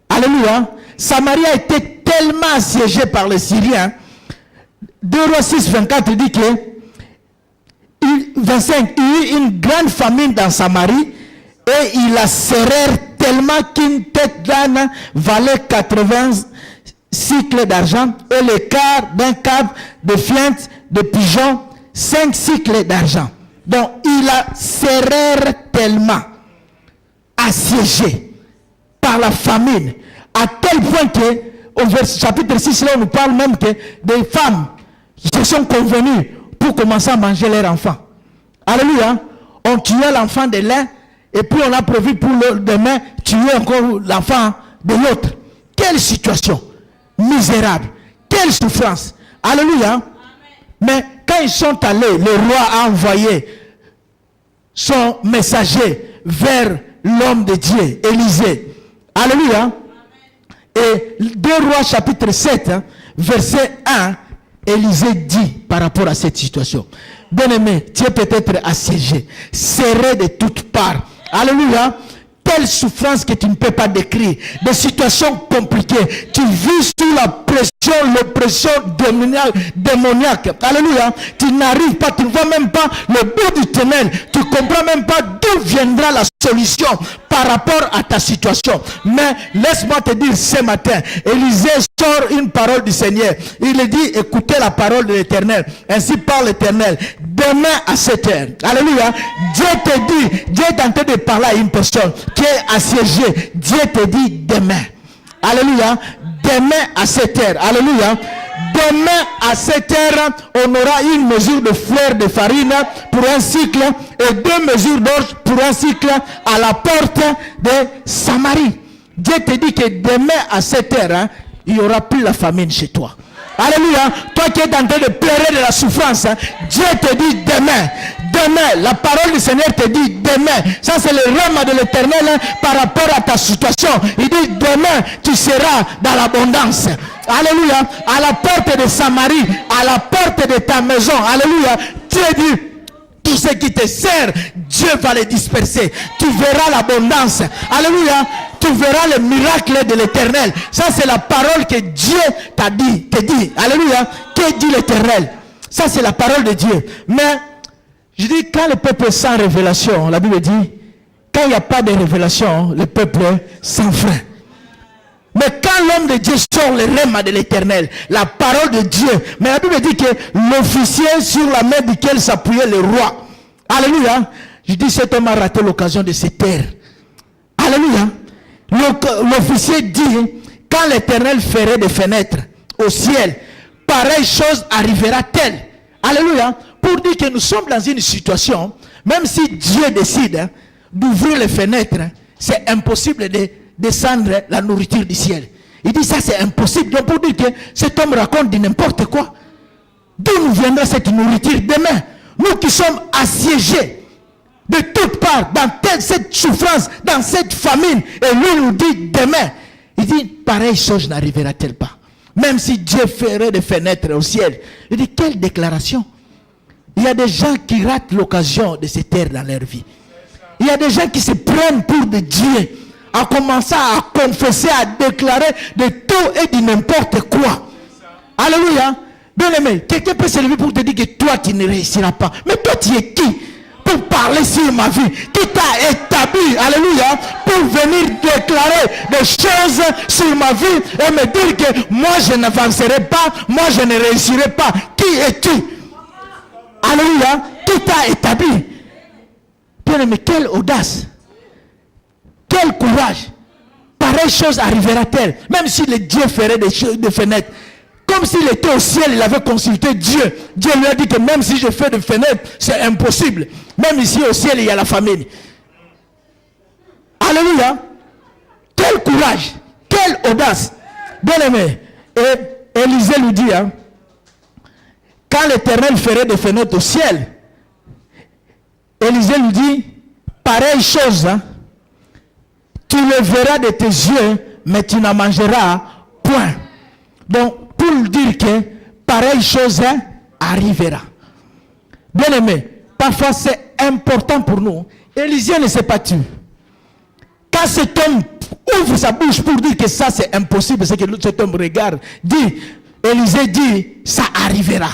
Alléluia. Samarie a été tellement assiégée par les Syriens. 2 Rois 6, 24 dit que 25, il y eut une grande famine dans Samarie et ils la serrèrent tellement qu'une tête d'âne valait 80 cycles d'argent et le quart d'un câble de fientes de pigeons 5 cycles d'argent. Donc ils la serrèrent tellement, assiégés par la famine, à tel point que au chapitre 6 là on nous parle même que des femmes qui se sont convenues pour commencer à manger leurs enfants. Alléluia. On tuait l'enfant de l'un et puis on a prévu pour le demain tuer encore l'enfant de l'autre. Quelle situation misérable, quelle souffrance. Alléluia. Mais quand ils sont allés, le roi a envoyé son messager vers l'homme de Dieu, Élisée. Alléluia. Et 2 Rois chapitre 7, verset 1, Élisée dit par rapport à cette situation. Bien-aimé, tu es peut-être assiégé, serré de toutes parts. Alléluia. Telle souffrance que tu ne peux pas décrire, des situations compliquées, tu vis sous la pression, l'oppression démoniaque. Alléluia. Tu n'arrives pas, tu ne vois même pas le bout du tunnel, tu ne comprends même pas d'où viendra la solution par rapport à ta situation. Mais laisse-moi te dire ce matin, Élisée sort une parole du Seigneur. Il dit, écoutez la parole de l'Éternel. Ainsi parle l'Éternel. Demain à 7 heures. Alléluia. Dieu te dit, Dieu est en train de parler à une personne qui est assiégée. Dieu te dit demain. Alléluia. Demain à 7 heures. Alléluia. Demain à 7 heures, on aura une mesure de fleur de farine pour un cycle et 2 mesures d'orge pour un cycle à la porte de Samarie. Dieu te dit que demain à 7 heures, il n'y aura plus la famine chez toi. Alléluia. Toi qui es en train de pleurer de la souffrance, Dieu te dit demain. Demain, la parole du Seigneur te dit demain. Ça c'est le rhema de l'Éternel par rapport à ta situation. Il dit demain, tu seras dans l'abondance. Alléluia. À la porte de Samarie, à la porte de ta maison. Alléluia. Dieu dit, tout ce qui te sert, Dieu va les disperser. Tu verras l'abondance. Alléluia. Tu verras le miracle de l'Éternel. Ça c'est la parole que Dieu t'a dit, te dit. Alléluia. Que dit l'Éternel? Ça, c'est la parole de Dieu. Mais, je dis, quand le peuple est sans révélation, la Bible dit, quand il n'y a pas de révélation, le peuple est sans frein. Mais quand l'homme de Dieu sort le rême de l'éternel, la parole de Dieu, mais la Bible dit que l'officier sur la main duquel s'appuyait le roi, alléluia, je dis cet homme a raté l'occasion de se taire. Alléluia. L'officier dit, quand l'éternel ferait des fenêtres au ciel, pareille chose arrivera-t-elle. Alléluia. Pour dire que nous sommes dans une situation, même si Dieu décide d'ouvrir les fenêtres, c'est impossible de descendre la nourriture du ciel. Il dit ça c'est impossible. Donc pour dire que cet homme raconte de n'importe quoi. D'où nous viendra cette nourriture demain? Nous qui sommes assiégés de toutes parts, dans cette souffrance, dans cette famine. Et lui nous dit demain. Il dit pareille chose n'arrivera-t-elle pas? Même si Dieu ferait des fenêtres au ciel. Il dit quelle déclaration? Il y a des gens qui ratent l'occasion de se taire dans leur vie. Il y a des gens qui se prennent pour des dieux, à commencer à confesser, à déclarer de tout et de n'importe quoi. Alléluia. Bien aimé, quelqu'un peut se lever pour te dire que toi tu ne réussiras pas. Mais toi tu es qui pour parler sur ma vie? Qui t'a établi, alléluia, pour venir déclarer des choses sur ma vie et me dire que moi je n'avancerai pas, moi je ne réussirai pas. Qui es-tu? Alléluia. Qui t'a établi? Bien aimé, quelle audace, quel courage. Pareille chose arrivera-t-elle? Même si le Dieu ferait des fenêtres, comme s'il était au ciel, il avait consulté Dieu. Dieu lui a dit que même si je fais des fenêtres, c'est impossible. Même ici au ciel, il y a la famine. Alléluia. Quel courage, quelle audace. Bien aimé. Et Élisée lui dit, hein, quand l'Éternel ferait des fenêtres au ciel, Élisée lui dit, pareille chose, hein, tu le verras de tes yeux, mais tu n'en mangeras point. Donc, pour dire que pareille chose hein, arrivera. Bien aimé, parfois c'est important pour nous. Élisée ne s'est pas tué. Quand cet homme ouvre sa bouche pour dire que ça c'est impossible, c'est que cet homme regarde, dit, Élisée dit, ça arrivera.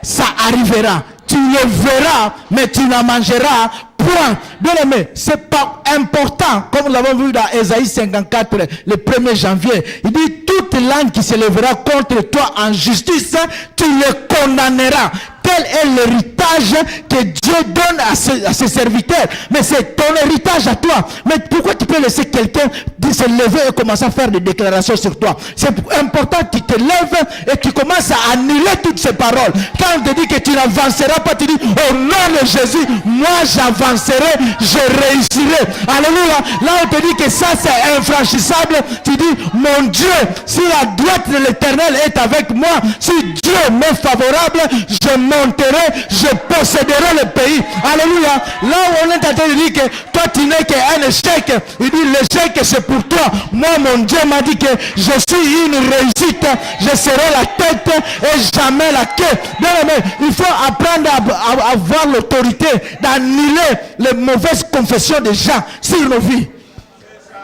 Ça arrivera. Tu le verras, mais tu n'en mangeras point. Bien aimé, c'est pas important. Comme nous l'avons vu dans Ésaïe 54, le 1er janvier. Il dit, toute langue qui se lèvera contre toi en justice, tu le condamneras. Tel est l'héritage que Dieu donne à ses serviteurs. Mais c'est ton héritage à toi. Mais pourquoi tu peux laisser quelqu'un se lever et commencer à faire des déclarations sur toi? C'est important que tu te lèves et tu commences à annuler toutes ces paroles. Quand on te dit que tu n'avanceras pas, tu dis, au nom de Jésus, moi j'avancerai, je réussirai. Alléluia. Là on te dit que ça c'est infranchissable. Tu dis, mon Dieu, si la droite de l'Éternel est avec moi, si Dieu m'est favorable, je monterai, je posséderai le pays. Alléluia. Là où on est en train de dire que toi tu n'es qu'un échec, il dit l'échec c'est pour toi. Moi mon Dieu m'a dit que je suis une réussite, je serai la tête et jamais la queue. Bien aimé, il faut apprendre à avoir l'autorité d'annuler les mauvaises confessions des gens sur nos vies.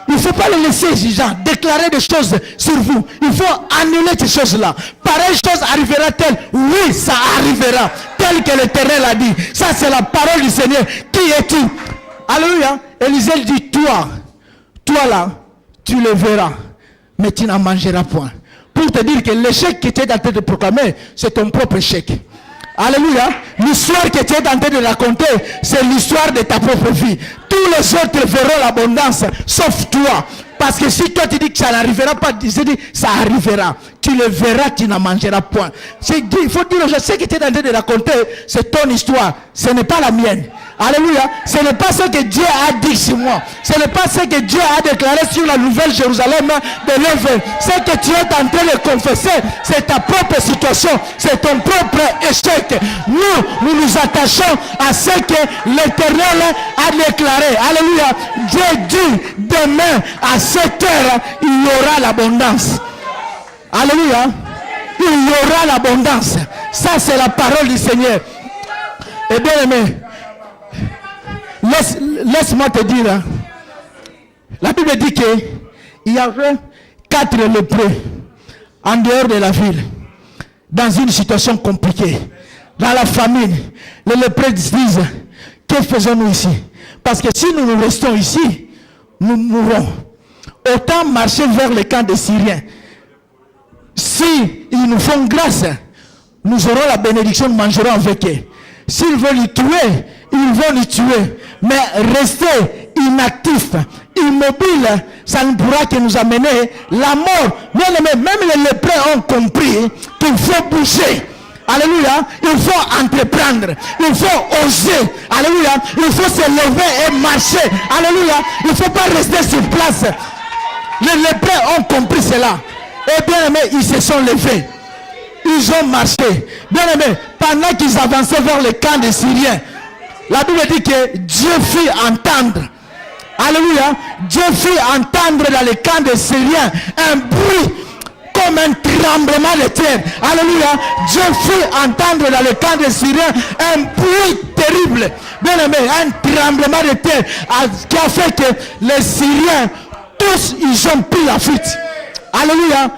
Il ne faut pas les laisser, ces gens, déclarer des choses sur vous. Il faut annuler ces choses-là. Pareille chose arrivera-t-elle? Oui, ça arrivera. Tel que l'Éternel a dit. Ça, c'est la parole du Seigneur. Qui es-tu? Alléluia. Élisée dit, toi là, tu le verras, mais tu n'en mangeras point. Pour te dire que l'échec que tu es en train de proclamer, c'est ton propre échec. Alléluia. L'histoire que tu es en train de raconter, c'est l'histoire de ta propre vie. Tous les autres verront l'abondance, sauf toi. Parce que si toi tu dis que ça n'arrivera pas, tu dis ça arrivera. Tu le verras, tu n'en mangeras point. Il faut dire, je sais que tu es en train de raconter, c'est ton histoire. Ce n'est pas la mienne. Alléluia. Ce n'est pas ce que Dieu a dit sur moi. Ce n'est pas ce que Dieu a déclaré sur la nouvelle Jérusalem de l'Évêque. Ce que tu es en train de confesser, c'est ta propre situation. C'est ton propre échec. Nous nous attachons à ce que l'Éternel a déclaré. Alléluia. Dieu dit, demain à 7 heures, il y aura l'abondance. Alléluia. Il y aura l'abondance. Ça, c'est la parole du Seigneur. Et bien aimé, laisse-moi te dire, hein. La Bible dit qu'il y avait 4 lépreux en dehors de la ville, dans une situation compliquée. dans la famine, les lépreux disent, que faisons-nous ici? Parce que si nous restons ici, nous mourrons. Autant marcher vers le camp des Syriens. Si ils nous font grâce, nous aurons la bénédiction, nous mangerons avec eux. S'ils veulent les tuer, ils vont les tuer. Mais rester inactif, immobile, ça ne pourra que nous amener la mort. Même les lépreux ont compris qu'il faut bouger. Alléluia. Il faut entreprendre. Il faut oser. Alléluia. Il faut se lever et marcher. Alléluia. Il ne faut pas rester sur place. Les lépreux ont compris cela. Et bien aimé, ils se sont levés. Ils ont marché. Bien aimé, pendant qu'ils avançaient vers le camp des Syriens, la Bible dit que Dieu fit entendre. Alléluia. Dieu fit entendre dans le camp des Syriens un bruit comme un tremblement de terre. Alléluia. Dieu fit entendre dans le camp des Syriens un bruit terrible. Bien aimé, un tremblement de terre qui a fait que les Syriens, tous, ils ont pris la fuite. Alléluia.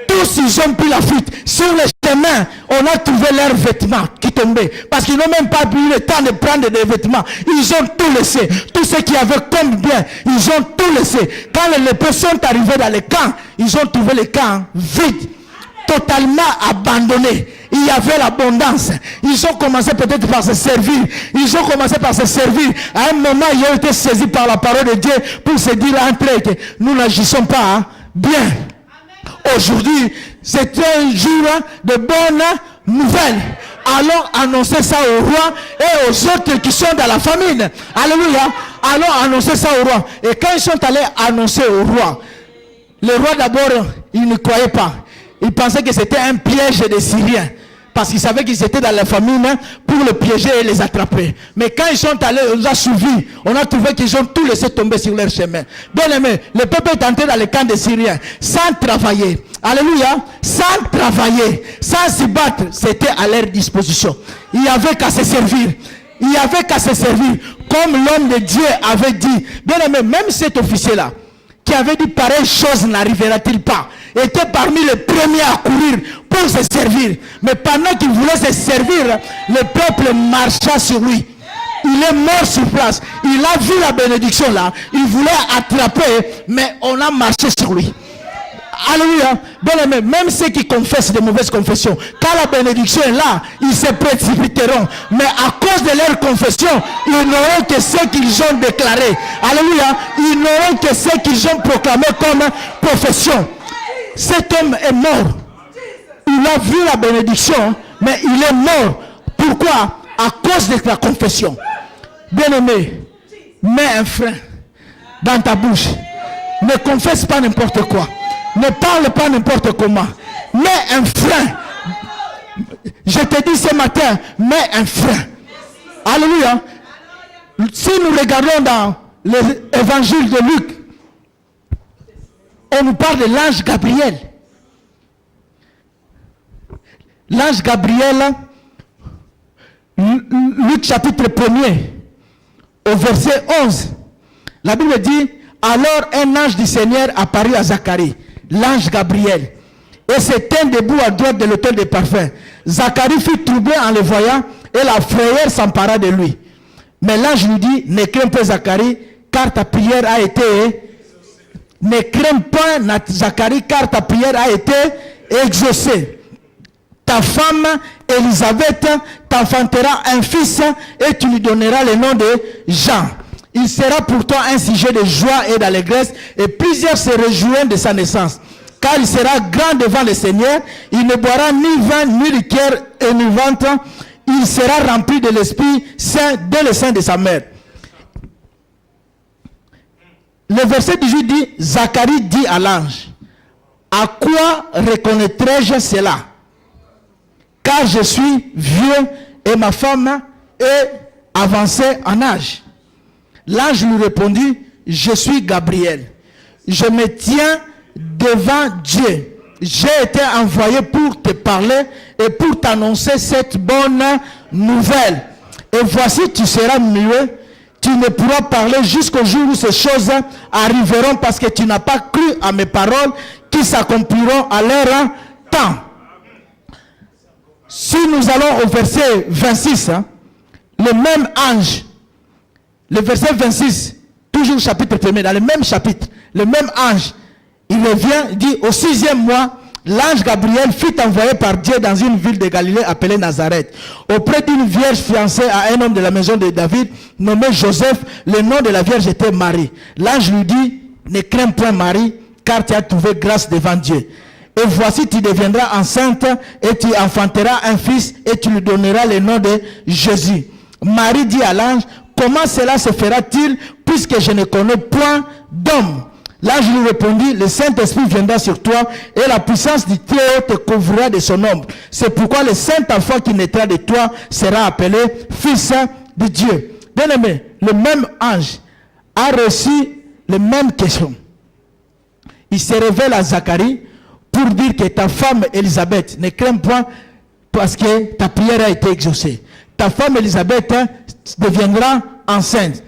Tous, ils ont pris la fuite. Sur les chemins, on a trouvé leurs vêtements qui tombaient. Parce qu'ils n'ont même pas eu le temps de prendre des vêtements. Ils ont tout laissé. Tout ce qui avait comme bien, ils ont tout laissé. Quand les lépreux sont arrivés dans les camps, ils ont trouvé les camps vides, totalement abandonnés. Il y avait l'abondance. Ils ont commencé peut-être par se servir. Ils ont commencé par se servir. À un moment, ils ont été saisis par la parole de Dieu pour se dire entre eux que nous n'agissons pas bien. Aujourd'hui, c'est un jour de bonnes nouvelles. Allons annoncer ça au roi et aux autres qui sont dans la famine. Alléluia. Allons annoncer ça au roi. Et quand ils sont allés annoncer au roi, le roi d'abord, il ne croyait pas. Il pensait que c'était un piège des Syriens. Parce qu'ils savaient qu'ils étaient dans la famine pour le piéger et les attraper. Mais quand ils sont allés, on les a suivis. On a trouvé qu'ils ont tout laissé tomber sur leur chemin. Bien aimé, le peuple est entré dans le camp des Syriens sans travailler. Alléluia. Sans travailler, sans se battre. C'était à leur disposition. Il n'y avait qu'à se servir. Il n'y avait qu'à se servir. Comme l'homme de Dieu avait dit. Bien aimé, même cet officier-là, qui avait dit pareille chose n'arrivera-t-il pas, était parmi les premiers à courir pour se servir. Mais pendant qu'il voulait se servir, le peuple marcha sur lui. Il est mort sur place. Il a vu la bénédiction là. Il voulait attraper, mais on a marché sur lui. Alléluia. Bien aimé, même ceux qui confessent de mauvaises confessions, quand la bénédiction est là, ils se précipiteront. Mais à cause de leur confession, ils n'auront que ce qu'ils ont déclaré. Alléluia. Ils n'auront que ce qu'ils ont proclamé comme profession. Cet homme est mort. Il a vu la bénédiction, mais il est mort. Pourquoi? À cause de la confession. Bien aimé, mets un frein dans ta bouche. Ne confesse pas n'importe quoi. Ne parle pas n'importe comment. Mets un frein. Je te dis ce matin, mets un frein. Alléluia. Si nous regardons dans l'évangile de Luc, on nous parle de l'ange Gabriel. L'ange Gabriel, Luc chapitre 1er, au verset 11. La Bible dit, alors un ange du Seigneur apparut à Zacharie, l'ange Gabriel, et se tint debout à droite de l'autel des parfums. Zacharie fut troublé en le voyant, et la frayeur s'empara de lui. Mais l'ange lui dit, ne crains pas Zacharie, car ta prière a été... Ne crains pas Zacharie, car ta prière a été exaucée. Ta femme, Élisabeth, t'enfantera un fils, et tu lui donneras le nom de Jean. Il sera pour toi un sujet de joie et d'allégresse, et plusieurs se réjouiront de sa naissance. Car il sera grand devant le Seigneur, il ne boira ni vin, ni liqueur émouvante, il sera rempli de l'Esprit Saint dès le sein de sa mère. Le verset 18 dit, Zacharie dit à l'ange, à quoi reconnaîtrai-je cela? Car je suis vieux et ma femme est avancée en âge. L'ange lui répondit, je suis Gabriel. Je me tiens devant Dieu. J'ai été envoyé pour te parler et pour t'annoncer cette bonne nouvelle. Et voici, tu seras muet. Tu ne pourras parler jusqu'au jour où ces choses arriveront parce que tu n'as pas cru à mes paroles qui s'accompliront à leur temps. Si nous allons au verset 26, hein, le même ange, le verset 26, toujours chapitre 1er, dans le même chapitre, le même ange, il revient, il dit, au 6e mois, l'ange Gabriel fut envoyé par Dieu dans une ville de Galilée appelée Nazareth, auprès d'une vierge fiancée à un homme de la maison de David, nommé Joseph. Le nom de la vierge était Marie. L'ange lui dit, ne crains point Marie, car tu as trouvé grâce devant Dieu. Et voici, tu deviendras enceinte et tu enfanteras un fils et tu lui donneras le nom de Jésus. Marie dit à l'ange, comment cela se fera-t-il puisque je ne connais point d'homme? L'ange lui répondit, le Saint-Esprit viendra sur toi et la puissance du Très-Haut te couvrira de son ombre. C'est pourquoi le Saint-Enfant qui naîtra de toi sera appelé Fils de Dieu. Bien aimé, le même ange a reçu les mêmes questions. Il se révèle à Zacharie pour dire que ta femme Élisabeth ne craint point parce que ta prière a été exaucée. Ta femme Élisabeth deviendra enceinte.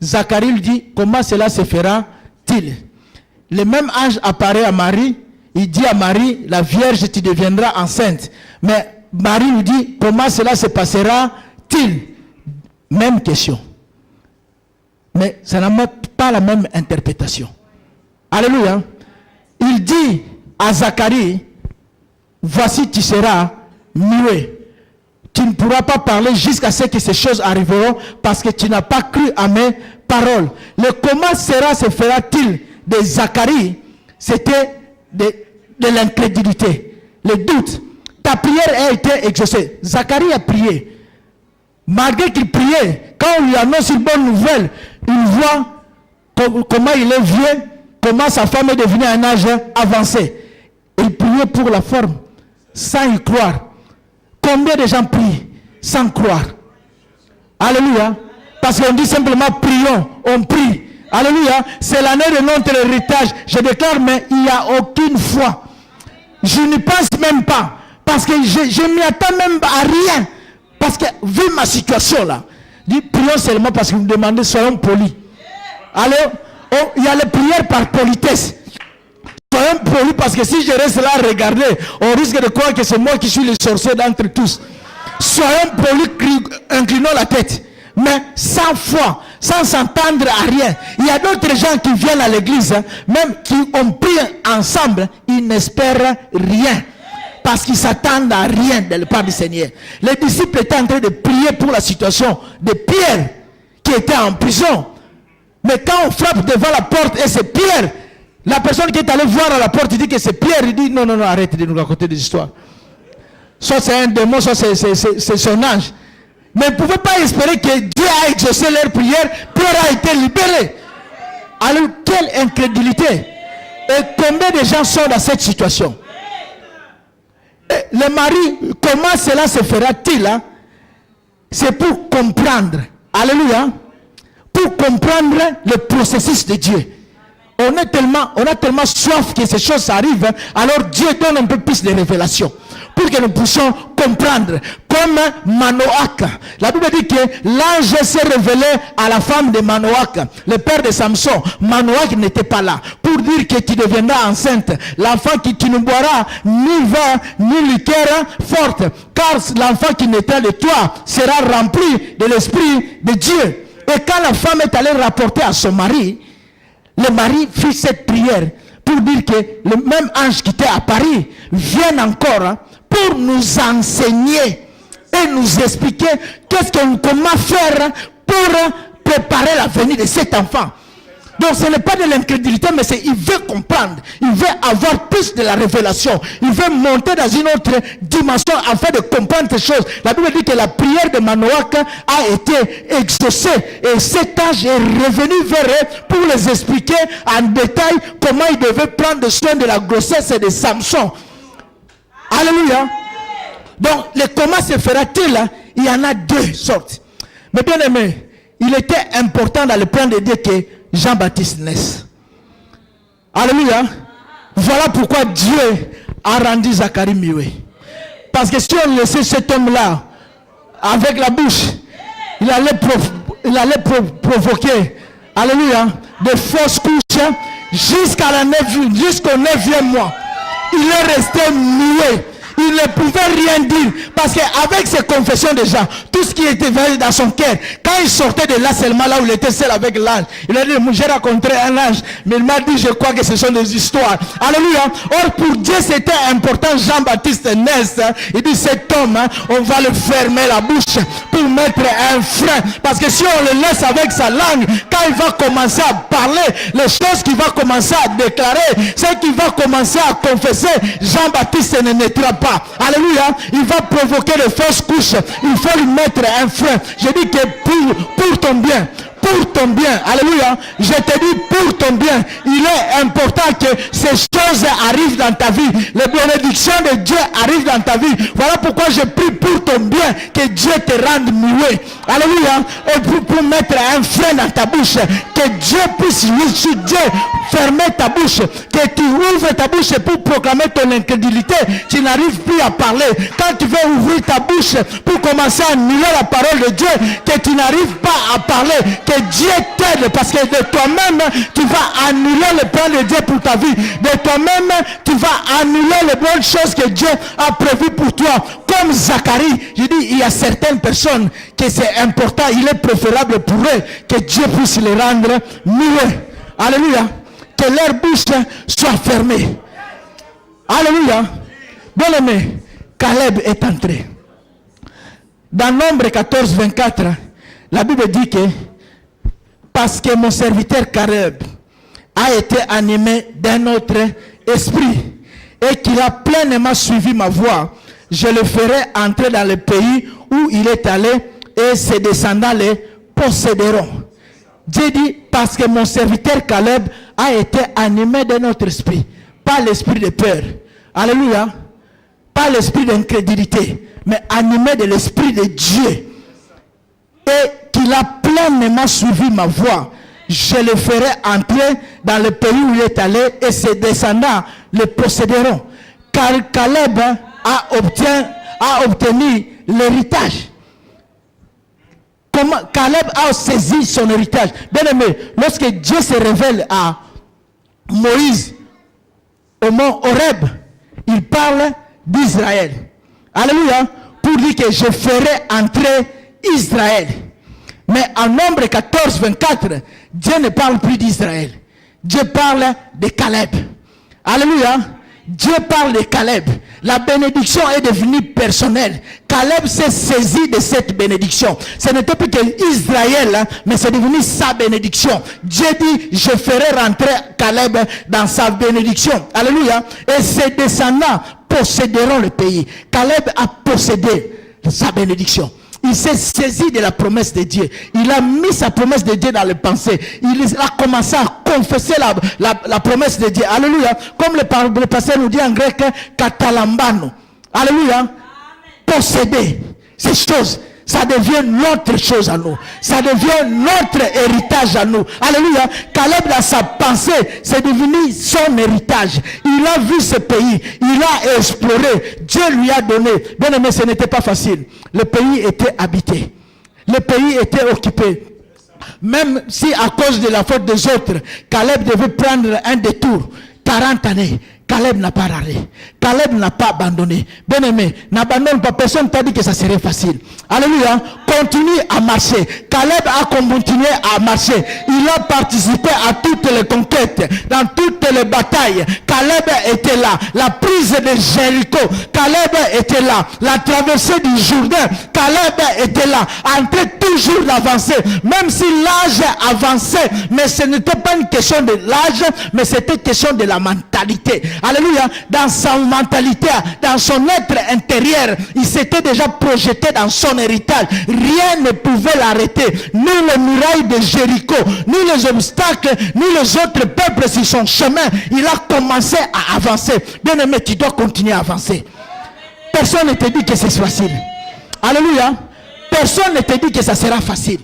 Zacharie lui dit, comment cela se fera-t-il? Le même ange apparaît à Marie. Il dit à Marie, la Vierge, tu deviendras enceinte. Mais Marie lui dit, comment cela se passera-t-il? Même question. Mais ça n'a pas la même interprétation. Alléluia. Il dit à Zacharie, voici tu seras muet. Tu ne pourras pas parler jusqu'à ce que ces choses arriveront parce que tu n'as pas cru à mes paroles. Le comment cela se fera-t-il de Zacharie, c'était de l'incrédulité, le doute. Ta prière a été exaucée. Zacharie a prié. Malgré qu'il priait, quand on lui annonce une bonne nouvelle, il voit comment il est vieux, comment sa femme est devenue à un âge avancé. Il priait pour la forme, sans y croire. Combien de gens prient sans croire? Alléluia. Parce qu'on dit simplement prions, on prie. Alléluia. C'est l'année de notre héritage. Je déclare, mais il n'y a aucune foi. Je ne pense même pas. Parce que je ne m'y attends même à rien. Parce que, vu ma situation là, dis prions seulement parce que vous me demandez, soyons polis. Alors, il y a les prières par politesse. Soyons polis parce que si je reste là à regarder, on risque de croire que c'est moi qui suis le sorcier d'entre tous. Soyons polis, inclinons la tête. Mais sans foi, sans s'entendre à rien. Il y a d'autres gens qui viennent à l'église, même qui ont prié ensemble, ils n'espèrent rien. Parce qu'ils s'attendent à rien de la part du Seigneur. Les disciples étaient en train de prier pour la situation de Pierre, qui était en prison. Mais quand on frappe devant la porte et c'est Pierre, la personne qui est allée voir à la porte, il dit que c'est Pierre, il dit non, non, non, arrête de nous raconter des histoires. Soit c'est un démon, soit c'est son ange. Mais vous ne pouvez pas espérer que Dieu a exaucé leur prière, Pierre a été libéré. Alors, quelle incrédulité! Et combien de gens sont dans cette situation? Le mari, comment cela se fera-t-il? Hein? C'est pour comprendre. Alléluia. Pour comprendre le processus de Dieu. On a tellement soif que ces choses arrivent. Hein? Alors Dieu donne un peu plus de révélations. Pour que nous puissions comprendre. Comme Manoach. La Bible dit que l'ange s'est révélé à la femme de Manoach, le père de Samson. Manoach n'était pas là. Pour dire que tu deviendras enceinte. L'enfant qui tu ne boiras ni vin, ni liqueur forte. Car l'enfant qui naîtra de toi sera rempli de l'Esprit de Dieu. Et quand la femme est allée rapporter à son mari, le mari fit cette prière pour dire que le même ange qui était à Paris vienne encore, hein, pour nous enseigner et nous expliquer comment faire pour préparer l'avenir de cet enfant. Donc ce n'est pas de l'incrédulité, mais il veut comprendre, il veut avoir plus de la révélation, il veut monter dans une autre dimension afin de comprendre ces choses. La Bible dit que la prière de Manoach a été exaucée et cet ange est revenu vers eux pour les expliquer en détail comment ils devaient prendre soin de la grossesse de Samson. Alléluia. Donc, comment se fera-t-il? Il y en a deux sortes. Mais bien aimé, il était important dans le plan de Dieu que Jean-Baptiste naisse. Alléluia. Voilà pourquoi Dieu a rendu Zacharie muet. Parce que si on laissait cet homme-là avec la bouche, il allait provoquer, alléluia, de fausses couches jusqu'au 9e mois. Il est resté muet. Il ne pouvait rien dire. Parce qu'avec ses confessions déjà, tout ce qui était dans son cœur, quand il sortait de là seulement, là où il était seul avec l'ange, il a dit, j'ai rencontré un ange, mais il m'a dit, je crois que ce sont des histoires. Alléluia. Or, pour Dieu, c'était important. Jean-Baptiste Ness, il dit, cet homme, on va le fermer la bouche pour mettre un frein. Parce que si on le laisse avec sa langue, quand il va commencer à parler, les choses qu'il va commencer à déclarer, ce qu'il va commencer à confesser, Jean-Baptiste ne naîtra pas. Alléluia. Il va provoquer de fausses couches. Il faut lui mettre un frein. Je dis que pour ton bien, pour ton bien, alléluia, je te dis pour ton bien, il est important que ces choses arrivent dans ta vie, les bénédictions de Dieu arrivent dans ta vie. Voilà pourquoi je prie pour ton bien, que Dieu te rende muet, alléluia, et pour mettre un frein dans ta bouche, que Dieu puisse, Dieu, fermer ta bouche, que tu ouvres ta bouche pour proclamer ton incrédulité, tu n'arrives plus à parler. Quand tu veux ouvrir ta bouche pour commencer à annuler la parole de Dieu, que tu n'arrives pas à parler, que Dieu t'aide, parce que de toi-même, tu vas annuler le plan de Dieu pour ta vie. De toi-même, tu vas annuler les bonnes choses que Dieu a prévues pour toi. Comme Zacharie, je dis, il y a certaines personnes que c'est important, il est préférable pour eux que Dieu puisse les rendre muets. Alléluia. Que leur bouche soit fermée. Alléluia. Bien aimé, Caleb est entré. Dans Nombre 14, 24, la Bible dit que parce que mon serviteur Caleb a été animé d'un autre esprit et qu'il a pleinement suivi ma voie, je le ferai entrer dans le pays où il est allé et ses descendants le posséderont. Dieu dit, parce que mon serviteur Caleb a été animé d'un autre esprit, pas l'esprit de peur. Alléluia. Pas l'esprit d'incrédulité, mais animé de l'esprit de Dieu. Et qu'il a pleinement suivi ma voie, je le ferai entrer dans le pays où il est allé et ses descendants le posséderont. Car Caleb a obtenu l'héritage. Comment Caleb a saisi son héritage. Bien aimé, lorsque Dieu se révèle à Moïse au mont Horeb, il parle d'Israël. Alléluia. Pour dire que je ferai entrer Israël. Mais en Nombre 14, 24, Dieu ne parle plus d'Israël. Dieu parle de Caleb. Alléluia. Dieu parle de Caleb. La bénédiction est devenue personnelle. Caleb s'est saisi de cette bénédiction. Ce n'était plus que Israël, mais c'est devenu sa bénédiction. Dieu dit, je ferai rentrer Caleb dans sa bénédiction. Alléluia. Et ses descendants posséderont le pays. Caleb a possédé sa bénédiction. Il s'est saisi de la promesse de Dieu. Il a mis sa promesse de Dieu dans les pensées. Il a commencé à confesser la promesse de Dieu. Alléluia. Comme le pasteur nous dit en grec, katalambano. Alléluia. Amen. Posséder ces choses, ça devient notre chose à nous. Ça devient notre héritage à nous. Alléluia. Caleb, dans sa pensée, c'est devenu son héritage. Il a vu ce pays. Il a exploré. Dieu lui a donné. Bien aimé, ce n'était pas facile. Le pays était habité. Le pays était occupé. Même si à cause de la faute des autres, Caleb devait prendre un détour. 40 années. Caleb n'a pas râlé. Caleb n'a pas abandonné. Bien aimé, n'abandonne pas. Personne ne t'a dit que ça serait facile. Alléluia. Continue à marcher. Caleb a continué à marcher. Il a participé à toutes les conquêtes, dans toutes les batailles. Caleb était là. La prise de Jéricho. Caleb était là. La traversée du Jourdain. Caleb était là. En train toujours d'avancer. Même si l'âge avançait. Mais ce n'était pas une question de l'âge, mais c'était question de la mentalité. Alléluia. Dans sa mentalité, dans son être intérieur, il s'était déjà projeté dans son héritage. Rien ne pouvait l'arrêter. Ni les murailles de Jéricho, ni les obstacles, ni les autres peuples sur son chemin. Il a commencé à avancer. Bien aimé, tu dois continuer à avancer. Personne ne te dit que c'est facile. Alléluia. Personne ne te dit que ça sera facile.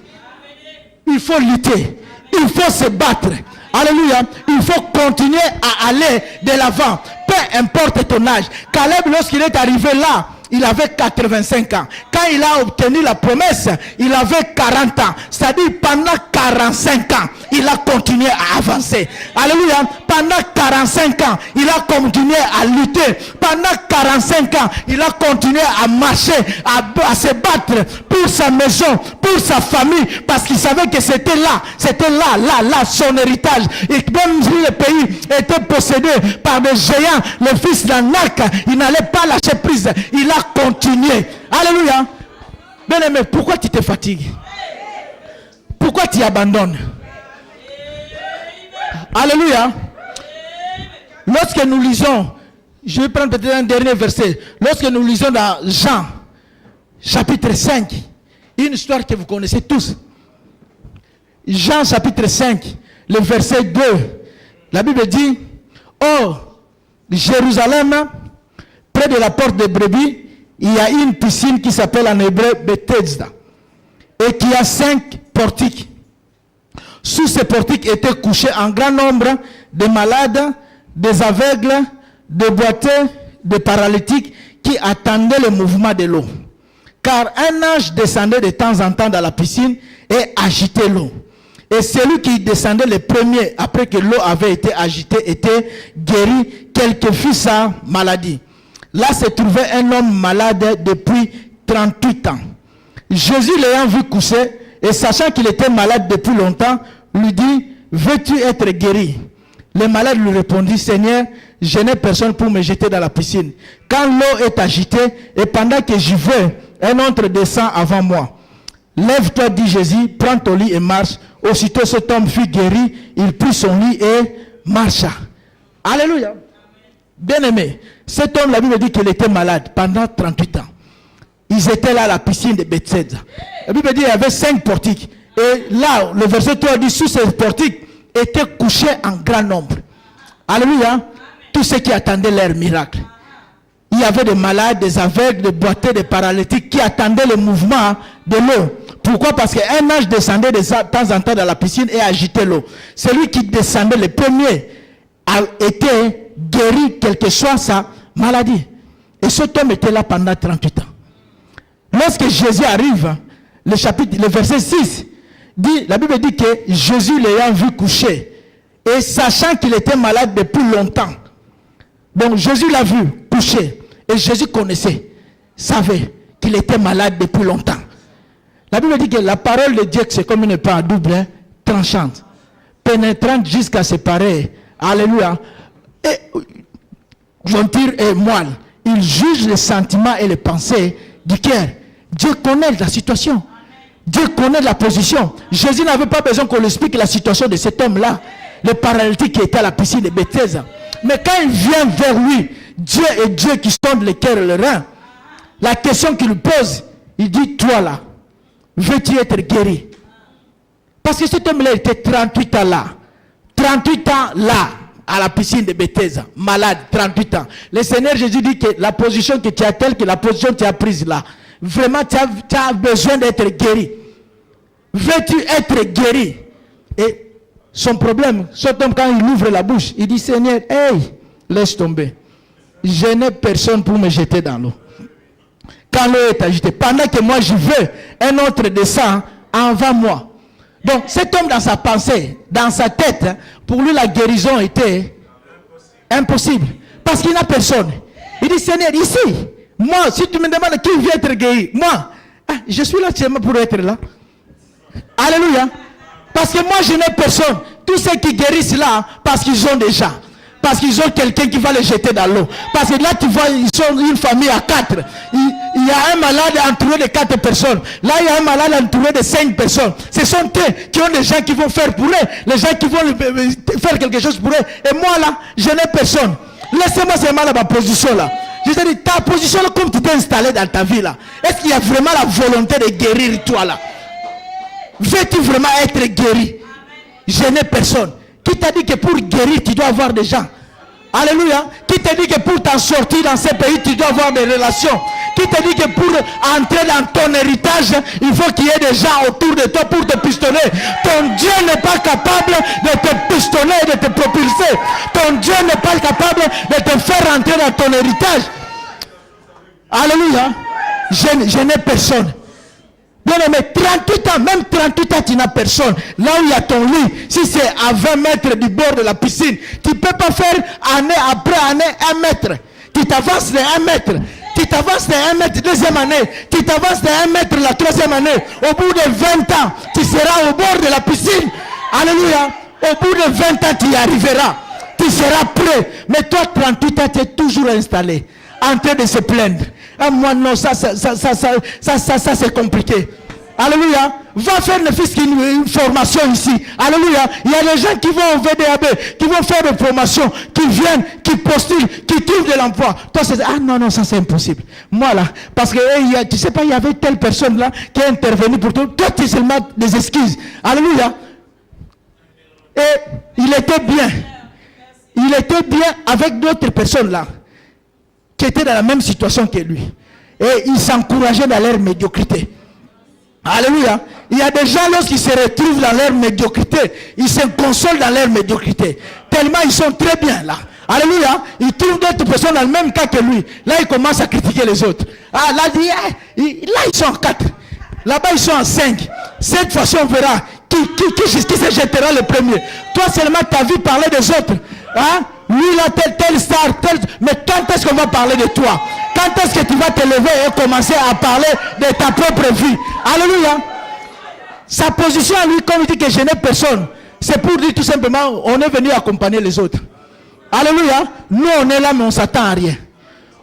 Il faut lutter. Il faut se battre. Alléluia. Il faut continuer à aller de l'avant. Peu importe ton âge. Caleb, lorsqu'il est arrivé là, il avait 85 ans. Quand il a obtenu la promesse, il avait 40 ans. C'est-à-dire pendant 45 ans, il a continué à avancer. Alléluia. Pendant 45 ans, il a continué à lutter. Pendant 45 ans, il a continué à marcher, à se battre pour sa maison, pour sa famille, parce qu'il savait que c'était là, son héritage. Et même si le pays était possédé par des géants, le fils d'Anak, il n'allait pas lâcher prise. Il a continué. Alléluia. Bien-aimé, pourquoi tu te fatigues? Pourquoi tu abandonnes? Alléluia. Lorsque nous lisons, je vais prendre peut-être un dernier verset. Lorsque nous lisons dans Jean, chapitre 5, une histoire que vous connaissez tous. Jean, chapitre 5, le verset 2. La Bible dit, oh, Jérusalem, près de la porte des brebis, il y a une piscine qui s'appelle en hébreu Bethesda. Et qui a 5 portiques. Sous ces portiques étaient couchés un grand nombre de malades, des aveugles, des boiteux, des paralytiques qui attendaient le mouvement de l'eau. Car un ange descendait de temps en temps dans la piscine et agitait l'eau. Et celui qui descendait le premier, après que l'eau avait été agitée, était guéri, quelle que fût sa maladie. Là se trouvait un homme malade depuis 38 ans. Jésus l'ayant vu coucher, et sachant qu'il était malade depuis longtemps, lui dit, veux-tu être guéri? Le malade lui répondit, Seigneur, je n'ai personne pour me jeter dans la piscine. Quand l'eau est agitée, et pendant que j'y vais, un autre descend avant moi. Lève-toi, dit Jésus, prends ton lit et marche. Aussitôt cet homme fut guéri, il prit son lit et marcha. Alléluia. Bien-aimé, cet homme, la Bible dit qu'il était malade pendant 38 ans. Ils étaient là à la piscine de Bethesda. La Bible dit qu'il y avait 5 portiques. Et là, le verset 3 dit, sous ces portiques étaient couchés en grand nombre. Alléluia. Tous ceux qui attendaient leur miracle. Il y avait des malades, des aveugles, des boiteux, des paralytiques qui attendaient le mouvement de l'eau. Pourquoi? Parce qu'un ange descendait de temps en temps dans la piscine et agitait l'eau. Celui qui descendait le premier a été guéri, quelle que soit sa maladie. Et cet homme était là pendant 38 ans. Lorsque Jésus arrive, le verset 6, dit, la Bible dit que Jésus l'ayant vu coucher, et sachant qu'il était malade depuis longtemps. Donc Jésus l'a vu coucher, et Jésus connaissait, savait qu'il était malade depuis longtemps. La Bible dit que la parole de Dieu, c'est comme une épée à double tranchante, pénétrante jusqu'à séparer, alléluia, et jointure et moelle. Il juge les sentiments et les pensées du cœur. Dieu connaît la situation. Dieu connaît la position. Jésus n'avait pas besoin qu'on lui explique la situation de cet homme-là, le paralytique qui était à la piscine de Bethesda. Mais quand il vient vers lui, Dieu est Dieu qui sonde le cœur et le rein. La question qu'il lui pose, il dit, toi là, veux-tu être guéri? Parce que cet homme-là était 38 ans là. 38 ans là, à la piscine de Bethesda, malade, 38 ans. Le Seigneur Jésus dit que la position que tu as telle que la position que tu as prise là, vraiment tu as besoin d'être guéri. Veux-tu être guéri? Et son problème, cet homme quand il ouvre la bouche, il dit, Seigneur, hey, laisse tomber. Je n'ai personne pour me jeter dans l'eau. Quand l'eau est agitée, pendant que moi je veux, un autre descend avant moi. Donc cet homme dans sa pensée, dans sa tête, pour lui la guérison était impossible. Parce qu'il n'a personne. Il dit, Seigneur, ici, moi, si tu me demandes qui vient être guéri, moi, je suis là seulement pour être là. Alléluia. Parce que moi, je n'ai personne. Tous ceux qui guérissent là, parce qu'ils ont déjà. Parce qu'ils ont quelqu'un qui va les jeter dans l'eau. Parce que là, tu vois, ils sont une famille à 4. Il y a un malade entouré de 4 personnes. Là, il y a un malade entouré de 5 personnes. Ce sont eux qui ont des gens qui vont faire pour eux. Les gens qui vont faire quelque chose pour eux. Et moi, là, je n'ai personne. Laissez-moi seulement ma position, là. Je te dis, ta position, là, comme tu t'es installé dans ta vie, là. Est-ce qu'il y a vraiment la volonté de guérir, toi, là? Veux-tu vraiment être guéri? Je n'ai personne. Qui t'a dit que pour guérir, tu dois avoir des gens? Alléluia. Qui t'a dit que pour t'en sortir dans ces pays, tu dois avoir des relations? Qui t'a dit que pour entrer dans ton héritage, il faut qu'il y ait des gens autour de toi pour te pistonner? Ton Dieu n'est pas capable de te pistonner et de te propulser. Ton Dieu n'est pas capable de te faire entrer dans ton héritage. Alléluia. Je n'ai personne. Bien aimé, 38 ans, même 38 ans, tu n'as personne. Là où il y a ton lit, si c'est à 20 mètres du bord de la piscine, tu ne peux pas faire année après année 1 mètre. Tu t'avances de 1 mètre. Tu t'avances de 1 mètre, deuxième année. Tu t'avances de 1 mètre la troisième année. Au bout de 20 ans, tu seras au bord de la piscine. Alléluia. Au bout de 20 ans, tu y arriveras. Tu seras prêt. Mais toi, 38 ans, tu es toujours installé. En train de se plaindre. Ah, moi, non, ça c'est compliqué. Alléluia. Va faire ne fût-ce qu'une formation ici. Alléluia. Il y a des gens qui vont au VDAB, qui vont faire des formations, qui viennent, qui postulent, qui trouvent de l'emploi. Toi, c'est ah non, ça c'est impossible. Moi là, parce que tu sais pas, il y avait telle personne là qui est intervenue pour toi. Toi, tu es seulement des excuses. Alléluia. Et il était bien. Il était bien avec d'autres personnes là, qui étaient dans la même situation que lui. Et il s'encourageait dans leur médiocrité. Alléluia. Il y a des gens, lorsqu'ils se retrouvent dans leur médiocrité, ils se consolent dans leur médiocrité. Tellement ils sont très bien là. Alléluia. Ils trouvent d'autres personnes dans le même cas que lui. Là, ils commencent à critiquer les autres. Ah, là, ils sont en 4. Là-bas, ils sont en 5. Cette fois-ci, on verra qui se jettera le premier. Toi, seulement, tu as vu parler des autres. Hein? Lui, là, telle star, mais quand est-ce qu'on va parler de toi? Quand est-ce que tu vas te lever et commencer à parler de ta propre vie? Alléluia. Sa position à lui, comme il dit que je n'ai personne, c'est pour dire tout simplement, on est venu accompagner les autres. Alléluia. Nous, on est là, mais on ne s'attend à rien.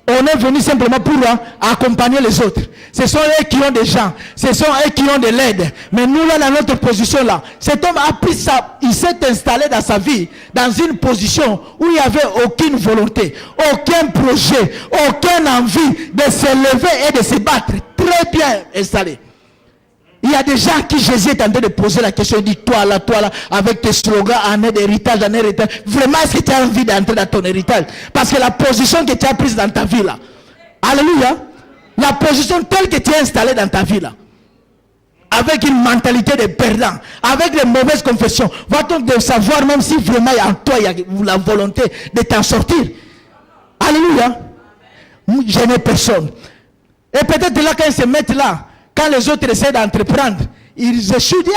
On est venu simplement pour accompagner les autres. Ce sont eux qui ont des gens. Ce sont eux qui ont de l'aide. Mais nous, là, dans notre position, là, cet homme a pris ça. Il s'est installé dans sa vie, dans une position où il n'y avait aucune volonté, aucun projet, aucune envie de se lever et de se battre. Très bien installé. Il y a des gens à qui Jésus est en train de poser la question. Il dit, toi là, avec tes slogans, année d'héritage, vraiment, est-ce que tu as envie d'entrer dans ton héritage? Parce que la position que tu as prise dans ta vie là, alléluia, la position telle que tu es installée dans ta vie là, avec une mentalité de perdant, avec des mauvaises confessions, va-t-on de savoir même si vraiment en toi il y a la volonté de t'en sortir? Alléluia. Je n'ai personne. Et peut-être là quand ils se mettent là, quand les autres essaient d'entreprendre, ils échouent, disent,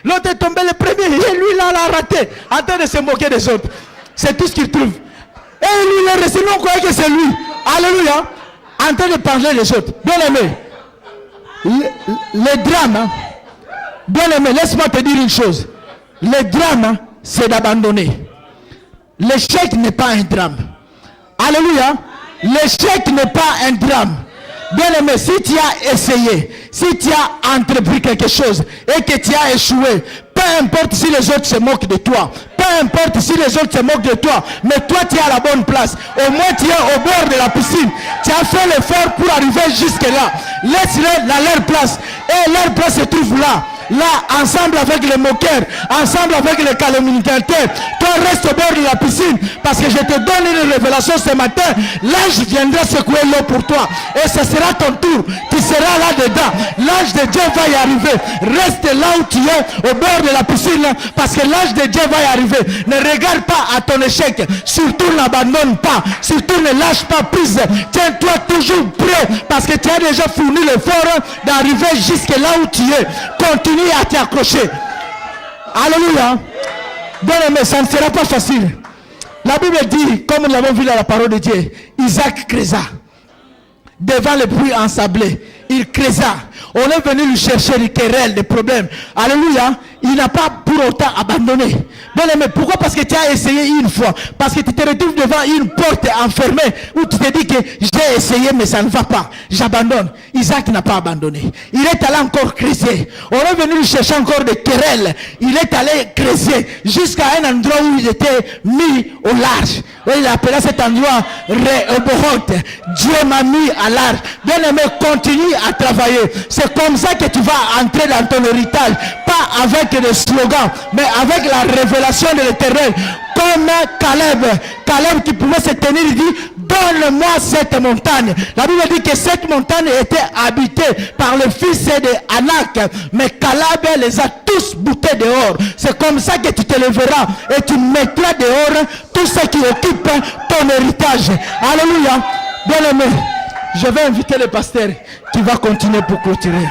l'autre est tombé le premier, et lui là l'a raté, en train de se moquer des autres. C'est tout ce qu'ils trouvent. Et lui, il est resté, nous on croyait que c'est lui. Alléluia. En train de parler les autres. Bien aimé, le drame, hein, bien aimé, laisse-moi te dire une chose. Le drame, hein, c'est d'abandonner. L'échec n'est pas un drame. Alléluia. L'échec n'est pas un drame. Bien aimé, si tu as essayé, si tu as entrepris quelque chose et que tu as échoué, peu importe si les autres se moquent de toi, peu importe si les autres se moquent de toi, mais toi tu es à la bonne place. Au moins tu es au bord de la piscine. Tu as fait l'effort pour arriver jusque là. Laisse-les dans leur place. Et leur place se trouve là. Là, ensemble avec les moqueurs, ensemble avec les calomniateurs. Toi, reste au bord de la piscine, parce que je te donne une révélation ce matin. L'ange viendra secouer l'eau pour toi. Et ce sera ton tour. Tu seras là-dedans. L'ange de Dieu va y arriver. Reste là où tu es, au bord de la piscine, parce que l'ange de Dieu va y arriver. Ne regarde pas à ton échec. Surtout n'abandonne pas. Surtout ne lâche pas prise. Tiens-toi toujours prêt, parce que tu as déjà fourni l'effort d'arriver jusque là où tu es. Continue à t'y accrocher. Alléluia. Bien aimé, ça ne sera pas facile. La Bible dit, comme nous l'avons vu dans la parole de Dieu, Isaac creusa devant le puits ensablé. Il creusa. On est venu lui chercher des querelles, des problèmes. Alléluia. Il n'a pas pour autant abandonné. Bien aimé, pourquoi? Parce que tu as essayé une fois. Parce que tu te retrouves devant une porte enfermée où tu te dis que j'ai essayé mais ça ne va pas. J'abandonne. Isaac n'a pas abandonné. Il est allé encore creuser. On est venu lui chercher encore des querelles. Il est allé creuser jusqu'à un endroit où il était mis au large. Il appela cet endroit Rehoboth. Dieu m'a mis à large. Bien aimé, continue à travailler. C'est comme ça que tu vas entrer dans ton héritage. Pas avec des slogans, mais avec la révélation de l'Éternel. Comme Caleb qui pouvait se tenir, il dit, donne-moi cette montagne. La Bible dit que cette montagne était habitée par le fils d'Anak, mais Caleb les a tous boutés dehors. C'est comme ça que tu te lèveras et tu mettras dehors tout ce qui occupe ton héritage. Alléluia. Bien aimé, je vais inviter le pasteur qui va continuer pour clôturer.